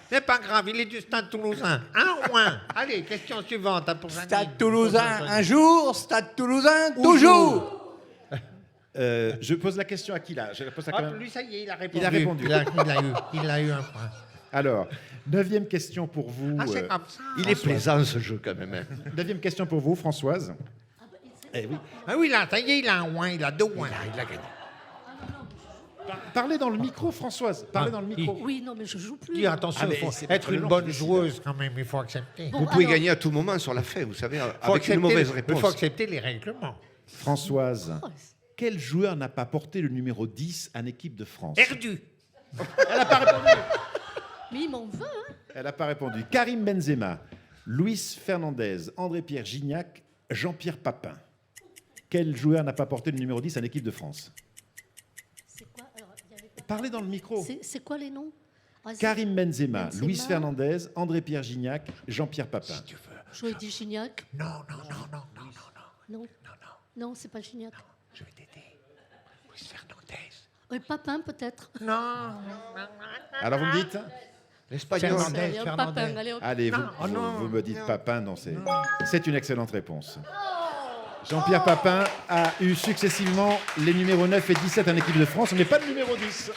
Speaker 6: C'est pas grave, il est du Stade Toulousain. Un ou un. Allez, question suivante. Pour Janine.
Speaker 9: Stade Toulousain un jour, Stade Toulousain toujours.
Speaker 2: Je pose la question à qui là? Je la pose à quand
Speaker 6: Hop,
Speaker 2: même.
Speaker 6: lui, ça y est, il a répondu.
Speaker 2: Il a répondu.
Speaker 6: Il a eu un point.
Speaker 2: Alors, 9e question pour vous.
Speaker 6: Ah, c'est comme ça.
Speaker 4: Il est plaisant ce jeu quand même. Hein.
Speaker 2: 9e question pour vous, Françoise. Eh oui.
Speaker 6: Ah oui, là, ça y est, il a un point, il a 2 points, là, il a gagné.
Speaker 2: Parlez dans le micro, Françoise. Parlez dans le micro.
Speaker 7: Oui, non, mais je joue plus.
Speaker 6: Dis attention,
Speaker 2: Ah, mais
Speaker 6: il faut
Speaker 2: c'est
Speaker 6: être
Speaker 2: le
Speaker 6: une
Speaker 2: nom
Speaker 6: bonne
Speaker 2: qui décide.
Speaker 6: joueuse quand même, il faut accepter.
Speaker 7: Bon,
Speaker 4: Vous pouvez
Speaker 7: alors,
Speaker 4: gagner à tout moment sur la fin, vous savez,
Speaker 6: Faut
Speaker 4: avec une mauvaise réponse.
Speaker 6: Il faut accepter les règlements.
Speaker 2: Françoise, quel joueur n'a pas porté le numéro 10 en équipe de France?
Speaker 6: Perdu.
Speaker 2: Elle n'a pas répondu.
Speaker 7: Mais il m'en veut, hein.
Speaker 2: Elle n'a pas répondu. Karim Benzema, Luis Fernandez, André-Pierre Gignac, Jean-Pierre Papin. Quel joueur n'a pas porté le numéro 10 en équipe de France?
Speaker 7: C'est quoi alors, il y avait pas-
Speaker 2: Parlez dans le micro.
Speaker 7: C'est quoi les noms? Ah, c'est-
Speaker 2: Karim Benzema,
Speaker 7: Benzema.
Speaker 2: Luis Fernandez, André-Pierre Gignac, Jean-Pierre Papin.
Speaker 7: J'aurais dit Gignac.
Speaker 6: Non, non, non, non, non, non, non.
Speaker 7: Non, non, c'est pas Gignac.
Speaker 6: Je vais t'aider. Luis Fernandez.
Speaker 7: Papin, peut-être.
Speaker 6: Non.
Speaker 2: Alors vous me dites?
Speaker 4: L'espagnol.
Speaker 6: Fernandez.
Speaker 7: Allez, hop,
Speaker 6: Fernandez.
Speaker 7: Papin, allez, hop.
Speaker 2: Allez,
Speaker 6: Non, oh non.
Speaker 2: vous me dites Papin, non, c'est une excellente réponse. Jean-Pierre Papin a eu successivement les numéros 9 et 17 en équipe de France, mais pas le numéro 10.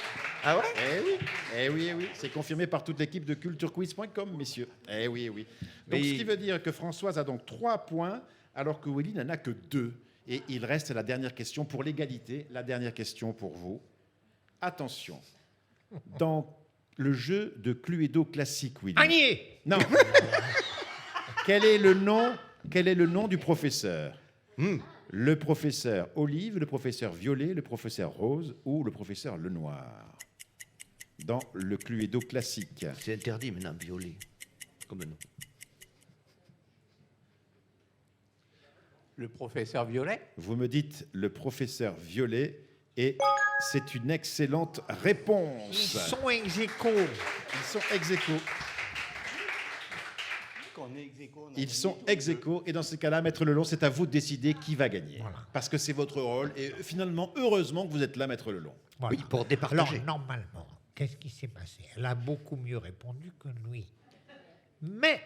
Speaker 4: Ah ouais?
Speaker 2: Eh oui, eh oui, eh oui. C'est confirmé par toute l'équipe de culturequiz.com, messieurs. Eh oui, eh oui. Donc,
Speaker 4: Mais
Speaker 2: ce qui veut dire que Françoise a donc 3 points, alors que Willy n'en a que 2. Et il reste la dernière question pour l'égalité. La dernière question pour vous. Attention. Dans le jeu de Cluedo classique, Willy.
Speaker 6: Agnier.
Speaker 2: Non. Quel est le nom du professeur? Le professeur Olive, le professeur Violet, le professeur Rose ou le professeur Lenoir? Dans le Cluedo classique.
Speaker 5: C'est interdit maintenant, violer. Comme nous.
Speaker 8: Le professeur Violet.
Speaker 2: Vous me dites le professeur Violet et c'est une excellente réponse.
Speaker 6: Ils sont ex aequo.
Speaker 2: Ils sont ex aequo. Ils sont ex aequo et dans ce cas-là, Maître Lelon, c'est à vous de décider qui va gagner.
Speaker 6: Voilà.
Speaker 2: Parce que c'est votre rôle et finalement, heureusement que vous êtes là, Maître Lelon.
Speaker 6: Voilà.
Speaker 5: Oui, pour départager.
Speaker 6: Alors, normalement, qu'est-ce qui s'est passé? Elle a beaucoup mieux répondu que lui. Mais,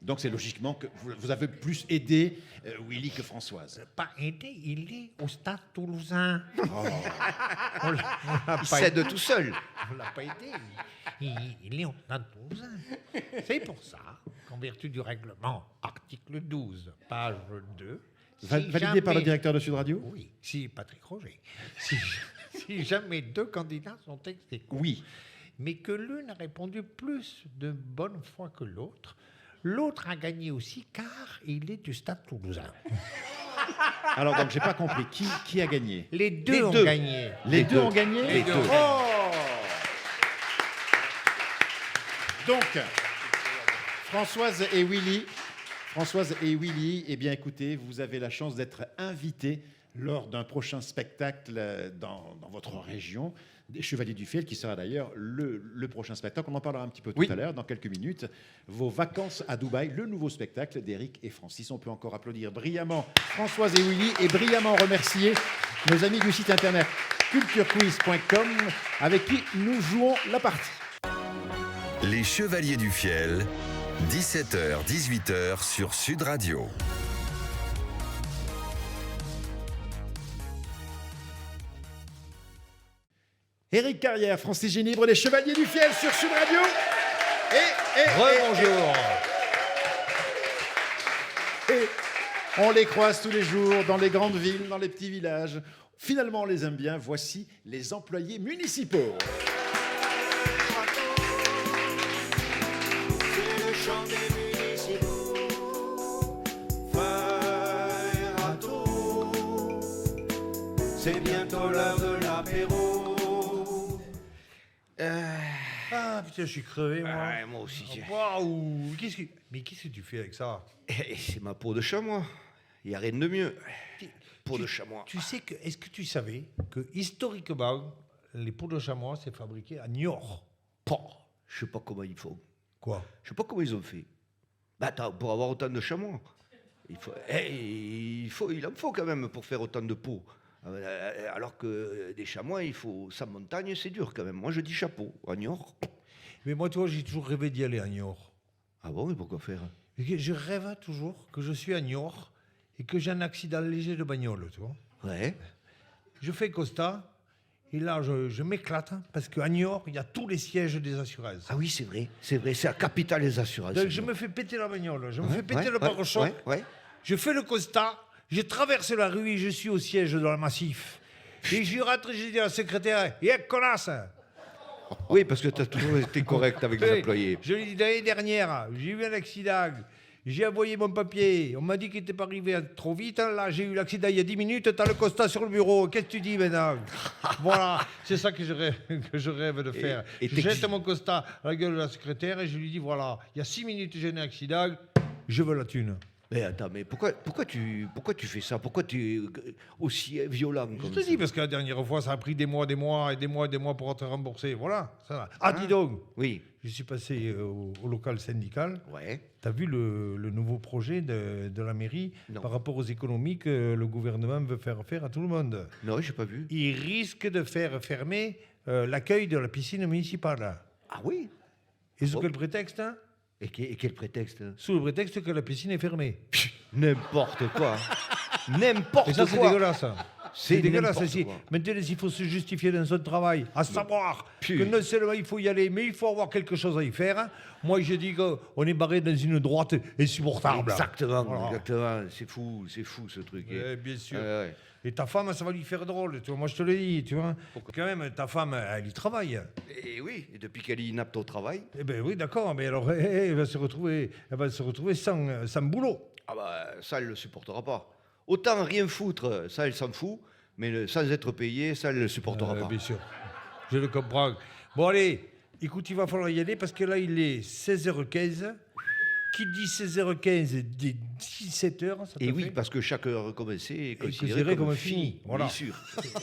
Speaker 2: Donc c'est logiquement que vous avez plus aidé Willy que Françoise.
Speaker 6: pas aidé, il est au Stade Toulousain. On l'a
Speaker 5: Il
Speaker 6: pas
Speaker 5: cède
Speaker 6: aidé.
Speaker 5: tout seul.
Speaker 6: On l'a pas aidé. Il est au Stade Toulousain. C'est pour ça qu'en vertu du règlement, article 12, page 2,
Speaker 2: Validé par le directeur de Sud Radio?
Speaker 6: Oui, si Patrick Roger. Si jamais 2 candidats sont ex aequo,
Speaker 2: Oui.
Speaker 6: mais que l'une a répondu plus de bonne foi que l'autre, l'autre a gagné aussi car il est du Stade Toulousain.
Speaker 2: Alors donc j'ai pas compris. Qui a gagné?
Speaker 6: Les deux
Speaker 2: Les
Speaker 6: ont
Speaker 2: deux.
Speaker 6: gagné.
Speaker 2: Les deux ont gagné?
Speaker 6: Les deux.
Speaker 2: Oh! Donc, Françoise et Willy, eh bien écoutez, vous avez la chance d'être invités lors d'un prochain spectacle dans votre région, des Chevaliers du Fiel, qui sera d'ailleurs le prochain spectacle. On en parlera un petit peu tout à l'heure, dans quelques minutes. Vos vacances à Dubaï, le nouveau spectacle d'Éric et Francis. On peut encore applaudir brillamment Françoise et Willy et brillamment remercier nos amis du site internet culturequiz.com avec qui nous jouons la partie.
Speaker 1: Les Chevaliers du Fiel, 17h-18h sur Sud Radio.
Speaker 2: Éric Carrière, Francis Génibre, les Chevaliers du Fiel sur Sud Radio.
Speaker 6: Rebonjour.
Speaker 2: Et on les croise tous les jours dans les grandes villes, dans les petits villages. Finalement, on les aime bien. Voici les employés municipaux.
Speaker 10: C'est le chant des municipaux. Feuille râteau. C'est bientôt l'heure de l'apéro.
Speaker 6: Ah putain, je suis crevé moi.
Speaker 5: Ouais, moi aussi.
Speaker 6: Waouh. Mais qu'est-ce que tu fais avec ça?
Speaker 5: C'est ma peau de chamois. Il n'y a rien de mieux. Peau de chamois.
Speaker 6: Tu sais que, est-ce que tu savais que historiquement, les peaux de chamois, c'est fabriqué à Niort?
Speaker 5: Je sais pas comment ils font.
Speaker 6: Quoi?
Speaker 5: Je sais pas comment ils ont fait. Bah attends, pour avoir autant de chamois. Il en faut quand même pour faire autant de pots. Alors que des chamois, sans montagne, c'est dur quand même. Moi, je dis chapeau. À Niort.
Speaker 3: Mais moi, tu vois, j'ai toujours rêvé d'y aller à Niort.
Speaker 5: Ah bon, et pourquoi faire?
Speaker 3: Je rêve toujours que je suis à Niort et que j'ai un accident léger de bagnole, tu vois.
Speaker 5: Ouais.
Speaker 3: Je fais constat et là, je m'éclate parce qu'à Niort, il y a tous les sièges des assurances.
Speaker 5: Ah oui, c'est vrai, c'est la capitale des assurances.
Speaker 3: Donc, je me fais péter la bagnole, je me fais péter le pare-choc. Je fais le constat, je traverse la rue et je suis au siège de la Massif. Et je rentre et je dis à la secrétaire, connasse!
Speaker 5: Oui, parce que tu as toujours été correct avec les employés.
Speaker 3: Je lui dis, l'année dernière, j'ai eu un accident, j'ai envoyé mon papier, on m'a dit qu'il n'était pas arrivé trop vite, là j'ai eu l'accident il y a 10 minutes, tu as le constat sur le bureau, qu'est-ce que tu dis maintenant? Voilà, c'est ça que je rêve de faire. Je jette mon constat à la gueule de la secrétaire et je lui dis, voilà, il y a 6 minutes j'ai un accident, je veux la thune.
Speaker 5: Mais attends, mais pourquoi tu fais ça? Pourquoi tu es aussi violent comme ça?
Speaker 3: Je te dis, parce que la dernière fois, ça a pris des mois pour être remboursé. Voilà. Ça va. Ah, dis donc.
Speaker 5: Oui.
Speaker 3: Je suis passé au local syndical.
Speaker 5: Ouais.
Speaker 3: Tu as vu le nouveau projet de la mairie par rapport aux économies que le gouvernement veut faire à tout le monde?
Speaker 5: Non, j'ai pas vu.
Speaker 3: Il risque de faire fermer l'accueil de la piscine municipale.
Speaker 5: Ah oui?
Speaker 3: Et sous quel prétexte, hein?
Speaker 5: Et quel prétexte?
Speaker 3: Sous le prétexte que la piscine est fermée.
Speaker 5: N'importe quoi. N'importe quoi.
Speaker 3: Et ça, c'est dégueulasse.
Speaker 5: C'est
Speaker 3: dégueulasse.
Speaker 5: quoi.
Speaker 3: Maintenant, il faut se justifier dans son travail, à savoir que non seulement il faut y aller, mais il faut avoir quelque chose à y faire. Moi, je dis qu'on est barré dans une droite insupportable.
Speaker 5: Exactement,
Speaker 3: voilà.
Speaker 5: Exactement. C'est fou ce truc.
Speaker 3: Bien sûr. Et ta femme, ça va lui faire drôle. Tu vois, moi, je te le dis. Tu vois. Quand même, ta femme, elle y travaille.
Speaker 5: Et oui, et depuis qu'elle est inapte au travail.
Speaker 3: Eh ben oui, d'accord. Mais alors, elle va se retrouver sans boulot.
Speaker 5: Ah bah, ça, elle ne le supportera pas. Autant rien foutre, ça, elle s'en fout. Mais sans être payée, ça, elle ne le supportera pas.
Speaker 3: Bien sûr. Je le comprends. Bon, allez. Écoute, il va falloir y aller parce que là, il est 16h15. Qui dit 16h15 dit 17h.
Speaker 5: Et oui, parce que chaque heure commencée est
Speaker 3: considérée comme finie. Voilà.
Speaker 5: Bien sûr.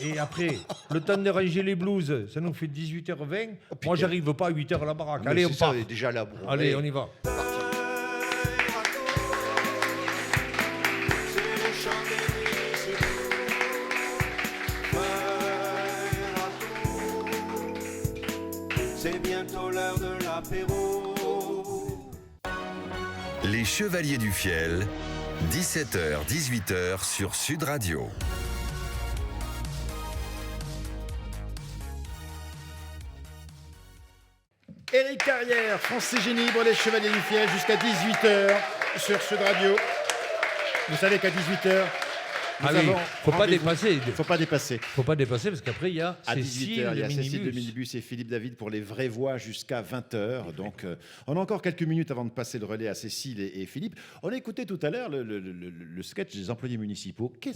Speaker 3: Et après, le temps de ranger les blouses, ça nous fait 18h20. Moi, j'arrive pas à 8h à la baraque. Allez, on part.
Speaker 5: Déjà là.
Speaker 3: Allez, on y va.
Speaker 10: C'est bientôt l'heure de l'apéro.
Speaker 1: Les Chevaliers du Fiel, 17h-18h sur Sud Radio.
Speaker 2: Éric Carrière, France Génie, les Chevaliers du Fiel, jusqu'à 18h sur Sud Radio. Vous savez qu'à 18h,
Speaker 3: faut pas dépasser.
Speaker 2: Faut pas dépasser.
Speaker 3: Faut pas dépasser parce qu'après il y a
Speaker 2: à 18h, il y a Cécile de
Speaker 3: Minibus.
Speaker 2: Minibus et Philippe David pour les vraies voix jusqu'à 20h. Donc on a encore quelques minutes avant de passer le relais à Cécile et Philippe. On a écouté tout à l'heure le sketch des employés municipaux. Quand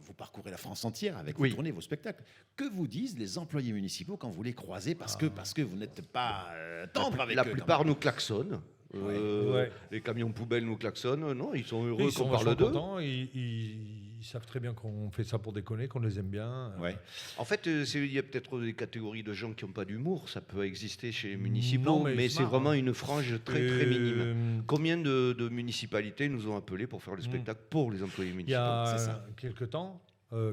Speaker 2: vous parcourez la France entière avec vos tournées, vos spectacles. Que vous disent les employés municipaux quand vous les croisez parce que vous n'êtes pas tendre avec eux?
Speaker 5: La plupart nous klaxonnent. Les camions poubelles nous klaxonnent. Non, ils sont heureux qu'on parle d'eux.
Speaker 3: Ils savent très bien qu'on fait ça pour déconner, qu'on les aime bien.
Speaker 5: En fait, il y a peut-être des catégories de gens qui n'ont pas d'humour. Ça peut exister chez les municipaux, mais c'est vraiment une frange très très minime. Combien de municipalités nous ont appelés pour faire le spectacle pour les employés municipaux?
Speaker 3: Il y a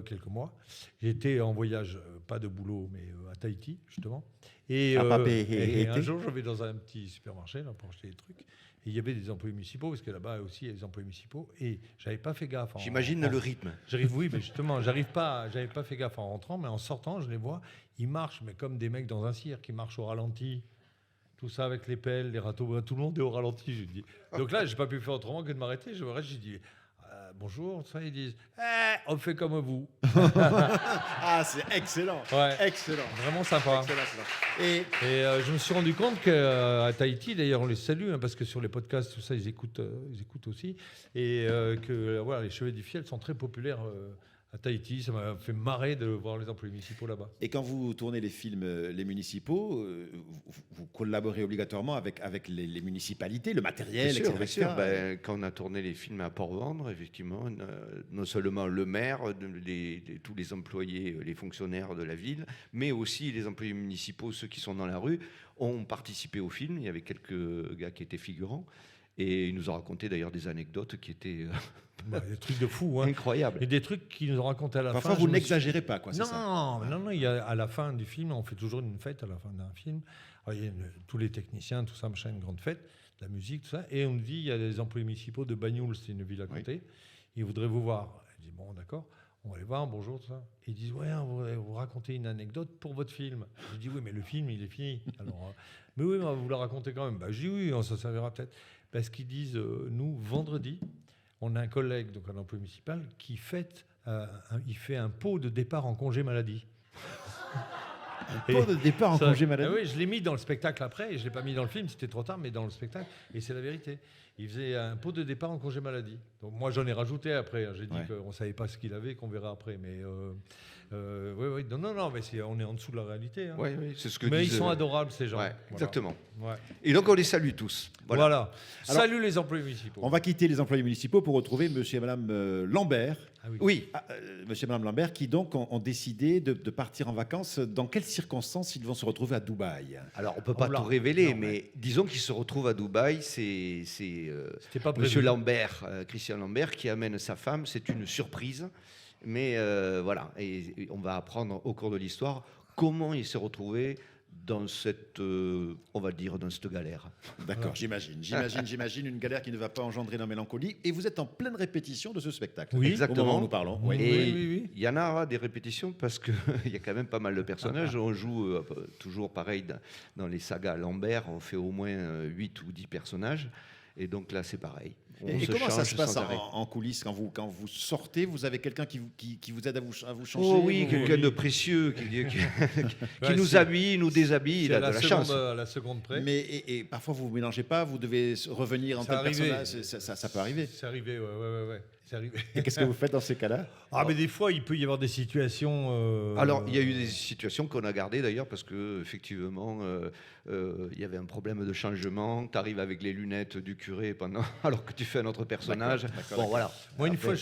Speaker 3: quelques mois, j'étais en voyage, pas de boulot, mais à Tahiti, justement. Et un jour, je vais dans un petit supermarché là, pour acheter des trucs. Et il y avait des employés municipaux, parce que là-bas aussi, il y a des employés municipaux. Et j'avais pas fait gaffe.
Speaker 5: J'imagine le rythme.
Speaker 3: Oui, mais justement, j'avais pas fait gaffe en rentrant, mais en sortant, je les vois. Ils marchent, mais comme des mecs dans un cirque, ils marchent au ralenti. Tout ça avec les pelles, les râteaux, tout le monde est au ralenti. Je dis. Donc là, j'ai pas pu faire autrement que de m'arrêter. Je me reste, j'ai dit. Bonjour, ça, ils disent on fait comme vous.
Speaker 2: Ah, c'est excellent. Excellent.
Speaker 3: Vraiment sympa.
Speaker 2: Et
Speaker 3: je me suis rendu compte qu'à Tahiti, d'ailleurs, on les salue, parce que sur les podcasts, tout ça, ils écoutent aussi. Et que les Chevaliers du Fiel sont très populaires à Tahiti. Ça m'a fait marrer de voir les employés municipaux là-bas.
Speaker 2: Et quand vous tournez les films, les municipaux, vous collaborez obligatoirement avec les municipalités, le matériel, etc.
Speaker 5: Bien sûr. Quand on a tourné les films à Port-Vendre, effectivement, non seulement le maire, tous les employés, les fonctionnaires de la ville, mais aussi les employés municipaux, ceux qui sont dans la rue, ont participé au film. Il y avait quelques gars qui étaient figurants.
Speaker 4: Et il nous a raconté d'ailleurs des anecdotes qui étaient
Speaker 3: Des trucs de fou, hein.
Speaker 4: incroyables.
Speaker 3: Et des trucs qu'ils nous ont racontés à la fin.
Speaker 2: Parfois, vous n'exagérez pas, quoi, c'est ça?
Speaker 3: Non, il y a, à la fin du film, on fait toujours une fête à la fin d'un film. Alors, il y a tous les techniciens, tout ça, machin, une grande fête, de la musique, tout ça. Et on me dit, il y a les employés municipaux de Bagnoul, c'est une ville à côté, ils voudraient vous voir. Je dis, bon, d'accord, on va les voir, bonjour, tout ça. Et ils disent, ouais, on va vous raconter une anecdote pour votre film. Je dis, oui, mais le film, il est fini. Alors, mais oui, mais on va vous la raconter quand même. Bah, je dis, oui, ça servira peut-être. Parce qu'ils disent, nous, vendredi, on a un collègue, donc un employé municipal, qui il fait un pot de départ en congé maladie.
Speaker 2: Un pot de départ en congé maladie?
Speaker 3: Oui, je l'ai mis dans le spectacle après, et je ne l'ai pas mis dans le film, c'était trop tard, mais dans le spectacle, et c'est la vérité. Il faisait un pot de départ en congé maladie. Donc moi, j'en ai rajouté après. J'ai dit qu'on ne savait pas ce qu'il avait, qu'on verra après. Mais oui, non, mais on est en dessous de la réalité. Hein.
Speaker 4: Oui, c'est ce que
Speaker 3: mais
Speaker 4: disent,
Speaker 3: ils sont adorables, ces gens.
Speaker 4: Ouais,
Speaker 3: Voilà.
Speaker 4: exactement.
Speaker 3: Ouais.
Speaker 4: Et donc, on les salue tous. Voilà.
Speaker 2: Alors,
Speaker 3: salut les employés municipaux.
Speaker 2: On va quitter les employés municipaux pour retrouver monsieur et madame Lambert.
Speaker 3: Ah oui.
Speaker 4: Oui.
Speaker 2: Monsieur et madame Lambert qui donc ont décidé de partir en vacances. Dans quelles circonstances ils vont se retrouver à Dubaï?
Speaker 5: Alors, on ne peut pas tout révéler, mais disons qu'ils se retrouvent à Dubaï. C'est monsieur Lambert, Christian Lambert, qui amène sa femme. C'est une surprise. Mais voilà, et on va apprendre au cours de l'histoire comment il s'est retrouvé dans cette, on va dire, dans cette galère.
Speaker 2: D'accord, j'imagine une galère qui ne va pas engendrer la mélancolie. Et vous êtes en pleine répétition de ce spectacle.
Speaker 4: Oui, exactement.
Speaker 2: Au moment où nous parlons. Oui.
Speaker 4: Et il y en aura des répétitions parce qu'il y a quand même pas mal de personnages. On joue toujours pareil dans les sagas Lambert, on fait au moins 8 ou 10 personnages. Et donc là, c'est pareil.
Speaker 2: Et comment ça se passe en coulisses quand vous sortez? Vous avez quelqu'un qui vous aide à vous changer?
Speaker 4: Oh oui, quelqu'un de précieux qui nous habille, nous déshabille. Il a de la chance.
Speaker 3: À la seconde près.
Speaker 2: Mais et parfois, vous ne vous mélangez pas, vous devez revenir en tel personnage. Ça peut arriver.
Speaker 3: C'est arrivé, ouais.
Speaker 2: Et qu'est-ce que vous faites dans ces cas-là?
Speaker 3: Mais des fois, il peut y avoir des situations...
Speaker 4: Alors, il y a eu des situations qu'on a gardées d'ailleurs parce qu'effectivement, il y avait un problème de changement. Tu arrives avec les lunettes du curé alors que tu fais un autre personnage.
Speaker 2: D'accord.
Speaker 4: Voilà.
Speaker 3: Moi, une fois,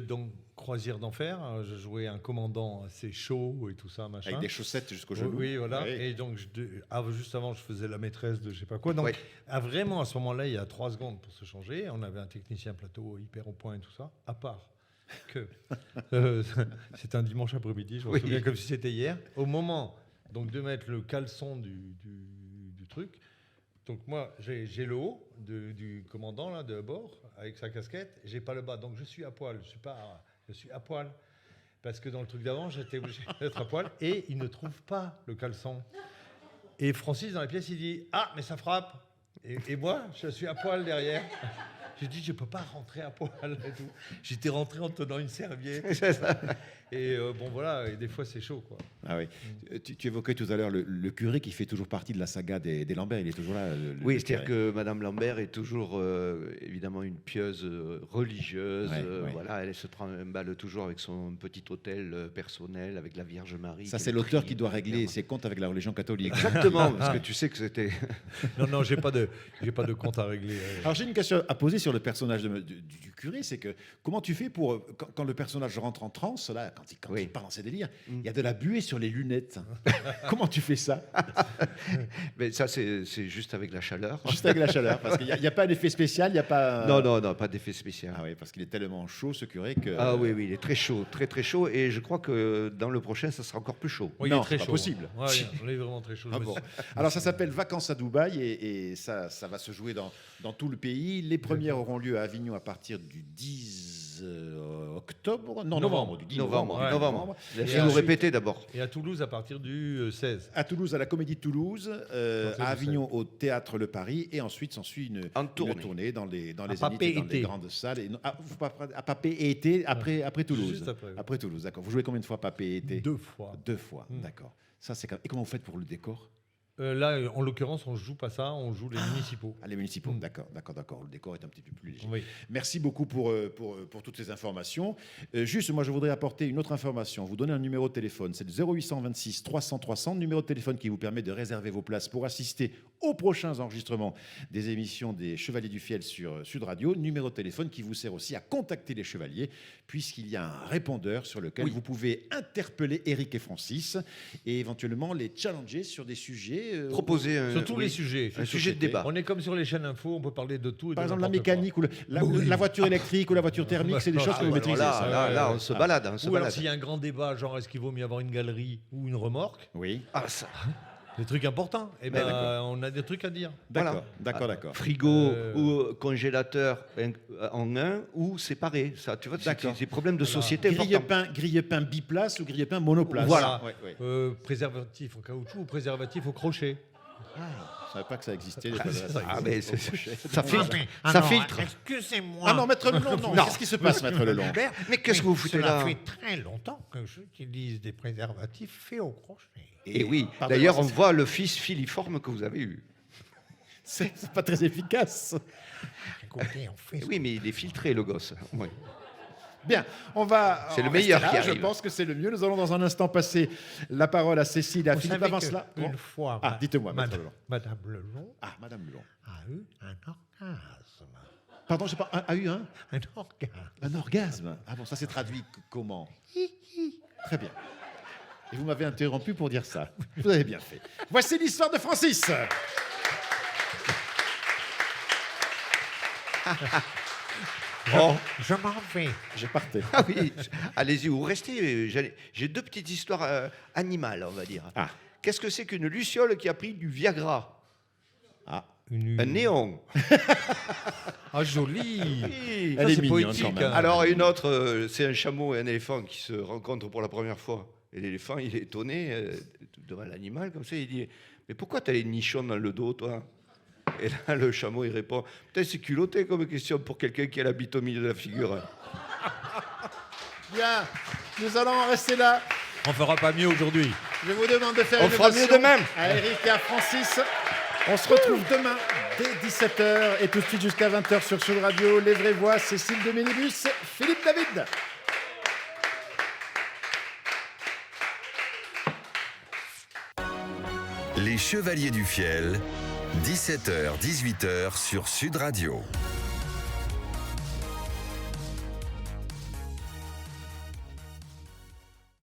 Speaker 3: dans Croisière d'enfer, je jouais un commandant assez chaud et tout ça, machin.
Speaker 2: Avec des chaussettes jusqu'au genou.
Speaker 3: Oui, voilà. Oui. Et donc, juste avant, je faisais la maîtresse de je sais pas quoi. Donc, vraiment, à ce moment-là, il y a 3 secondes pour se changer. On avait un technicien plateau hyper au point et tout ça, à part que c'est un dimanche après-midi, je me souviens comme si c'était hier. Au moment donc, de mettre le caleçon du truc, donc moi, j'ai le haut du commandant là, de bord, avec sa casquette, j'ai pas le bas. Donc, je suis à poil. Je suis à poil. Parce que dans le truc d'avant, j'étais obligé d'être à poil. Et il ne trouve pas le caleçon. Et Francis, dans la pièce, il dit « Ah, mais ça frappe !» Et moi, je suis à poil derrière. J'ai dit « Je ne peux pas rentrer à poil. » et tout. J'étais rentré en tenant une serviette. Et bon, voilà. Et des fois, c'est chaud, quoi.
Speaker 2: Ah oui. Tu évoquais tout à l'heure le curé qui fait toujours partie de la saga des Lambert. Il est toujours là.
Speaker 4: Oui, c'est-à-dire que Madame Lambert est toujours évidemment une pieuse religieuse. Voilà, elle se trimballe toujours avec son petit hôtel personnel, avec la Vierge Marie.
Speaker 2: Ça, c'est l'auteur qui doit régler ses comptes avec la religion catholique.
Speaker 4: Exactement, parce que tu sais que c'était...
Speaker 3: Non, j'ai pas de compte à régler.
Speaker 2: Alors, j'ai une question à poser sur le personnage du curé. C'est que comment tu fais pour... Quand le personnage rentre en transe, là, quand il part dans ses délires, il y a de la buée sur les lunettes. Comment tu fais ça?
Speaker 4: Mais ça, c'est juste avec la chaleur.
Speaker 2: Juste avec la chaleur, parce qu'il n'y a pas d'effet spécial, il n'y a pas...
Speaker 4: Non, pas d'effet spécial.
Speaker 2: Ah oui, parce qu'il est tellement chaud, ce curé, que...
Speaker 4: Ah oui, il est très chaud, très chaud, et je crois que dans le prochain, ça sera encore plus chaud.
Speaker 3: Oui,
Speaker 2: non,
Speaker 3: c'est
Speaker 2: pas possible.
Speaker 3: Ouais, on est vraiment très chaud.
Speaker 2: Ah bon. Alors, ça s'appelle Vacances à Dubaï, et ça va se jouer dans tout le pays. Les premières auront lieu à Avignon à partir du 10 octobre, non, novembre, du 10 novembre.
Speaker 4: Laissez-nous répéter d'abord.
Speaker 3: Et à Toulouse à partir du 16.
Speaker 2: À Toulouse, à la Comédie de Toulouse, à Avignon au Théâtre Le Paris, et ensuite s'ensuit une tournée dans les zéniths et dans les grandes salles. À Papé et Été après Toulouse.
Speaker 3: Juste
Speaker 2: après Toulouse, d'accord. Vous jouez combien de fois Papé et Été?
Speaker 3: 2 fois.
Speaker 2: 2 fois, d'accord. Ça, c'est et comment vous faites pour le décor?
Speaker 3: Là, en l'occurrence, on ne joue pas ça, on joue les municipaux.
Speaker 2: Les municipaux, d'accord. Le décor est un petit peu plus léger.
Speaker 3: Oui.
Speaker 2: Merci beaucoup pour toutes ces informations. Juste, moi, je voudrais apporter une autre information. Vous donner un numéro de téléphone, c'est le 0826 300 300, numéro de téléphone qui vous permet de réserver vos places pour assister aux prochains enregistrements des émissions des Chevaliers du Fiel sur Sud Radio. Numéro de téléphone qui vous sert aussi à contacter les Chevaliers, puisqu'il y a un répondeur sur lequel vous pouvez interpeller Éric et Francis et éventuellement les challenger sur des sujets souhaitez
Speaker 4: Proposer
Speaker 3: Sur tous les sujets.
Speaker 4: un sujet de débat.
Speaker 3: On est comme sur les chaînes info, on peut parler de tout. Et
Speaker 2: Par
Speaker 3: de
Speaker 2: exemple, la
Speaker 3: n'importe quoi.
Speaker 2: mécanique ou la voiture électrique ou la voiture thermique, c'est des choses que vous maîtrisez.
Speaker 4: Là, on se balade. On se
Speaker 3: Ou alors
Speaker 4: balade.
Speaker 3: s'il y a un grand débat, genre est-ce qu'il vaut mieux avoir une galerie ou une remorque,
Speaker 2: Oui.
Speaker 4: Ah, ça.
Speaker 3: des trucs importants, et
Speaker 2: Ben,
Speaker 3: ben
Speaker 2: d'accord.
Speaker 3: on a des trucs à dire.
Speaker 2: D'accord,
Speaker 4: Voilà.
Speaker 2: d'accord.
Speaker 4: Frigo ou congélateur en un ou séparé. Ça, tu vois,
Speaker 2: D'accord.
Speaker 4: c'est des problèmes de société importants.
Speaker 2: Grille-pain biplace ou grille-pain monoplace.
Speaker 4: Voilà.
Speaker 2: Ouais, ouais.
Speaker 3: Préservatif en caoutchouc ou préservatif au crochet.
Speaker 2: Je ne savais pas que ça existait.
Speaker 4: Ah, mais ça filtre. Ça filtre.
Speaker 6: Excusez-moi.
Speaker 2: Ah non, maître Lelon, non. Qu'est-ce qui se passe, maître Lelon?
Speaker 4: Mais qu'est-ce que vous foutez là?
Speaker 6: Ça fait très longtemps que j'utilise des préservatifs faits au crochet.
Speaker 4: Et oui,
Speaker 2: Pardon,
Speaker 4: d'ailleurs, on
Speaker 2: c'est-
Speaker 4: voit le fils filiforme que vous avez eu.
Speaker 2: C'est pas très efficace.
Speaker 6: Écoutez, on fait
Speaker 4: Et oui, mais il est filtré, le gosse. Oui.
Speaker 2: Bien, on va.
Speaker 4: C'est le
Speaker 2: en
Speaker 4: meilleur
Speaker 2: rester là,
Speaker 4: qui
Speaker 2: Je
Speaker 4: arrive.
Speaker 2: pense que c'est le mieux. Nous allons dans un instant passer la parole à Cécile et à
Speaker 6: Vous
Speaker 2: Philippe.
Speaker 6: savez
Speaker 2: Avant
Speaker 6: que
Speaker 2: cela.
Speaker 6: une fois,
Speaker 2: Ah, dites-moi, maître
Speaker 6: Madame,
Speaker 2: Lelon.
Speaker 6: Madame Lelon
Speaker 2: Ah, Madame Lelon.
Speaker 6: a eu un orgasme.
Speaker 2: Pardon, j'ai pas. A eu
Speaker 6: Un orgasme.
Speaker 2: un orgasme. Ah bon, ça s'est traduit comment? Très bien. Et vous m'avez interrompu pour dire ça. Vous avez bien fait. Voici l'histoire de Francis.
Speaker 4: Oh,
Speaker 6: Je m'en vais.
Speaker 2: Je partais.
Speaker 4: ah oui, allez-y, vous restez. J'ai deux petites histoires animales, on va dire.
Speaker 2: Ah.
Speaker 4: Qu'est-ce que c'est qu'une luciole qui a pris du Viagra?
Speaker 2: Ah,
Speaker 4: Un néon.
Speaker 3: Ah, joli.
Speaker 4: Oui.
Speaker 2: Elle est
Speaker 3: c'est
Speaker 2: mignonne
Speaker 3: poétique,
Speaker 2: quand même.
Speaker 3: hein.
Speaker 4: Alors une autre, c'est un chameau et un éléphant qui se rencontrent pour la première fois. Et l'éléphant, il est étonné devant l'animal, comme ça, il dit « Mais pourquoi t'as les nichons dans le dos, toi ?» Et là, le chameau, il répond « Putain, c'est culotté comme question pour quelqu'un qui a la bite au milieu de la figure.
Speaker 2: bien. Nous allons en rester là.
Speaker 3: On fera pas mieux aujourd'hui.
Speaker 2: Je vous demande de faire
Speaker 4: On
Speaker 2: une
Speaker 4: fera mieux
Speaker 2: ovation
Speaker 4: demain.
Speaker 2: à Eric et à Francis. On se retrouve demain dès 17h et tout de suite jusqu'à 20h sur Sud Radio. Les vraies voix, Cécile de Mélibus, Philippe David.
Speaker 1: Les Chevaliers du Fiel, 17h-18h sur Sud Radio.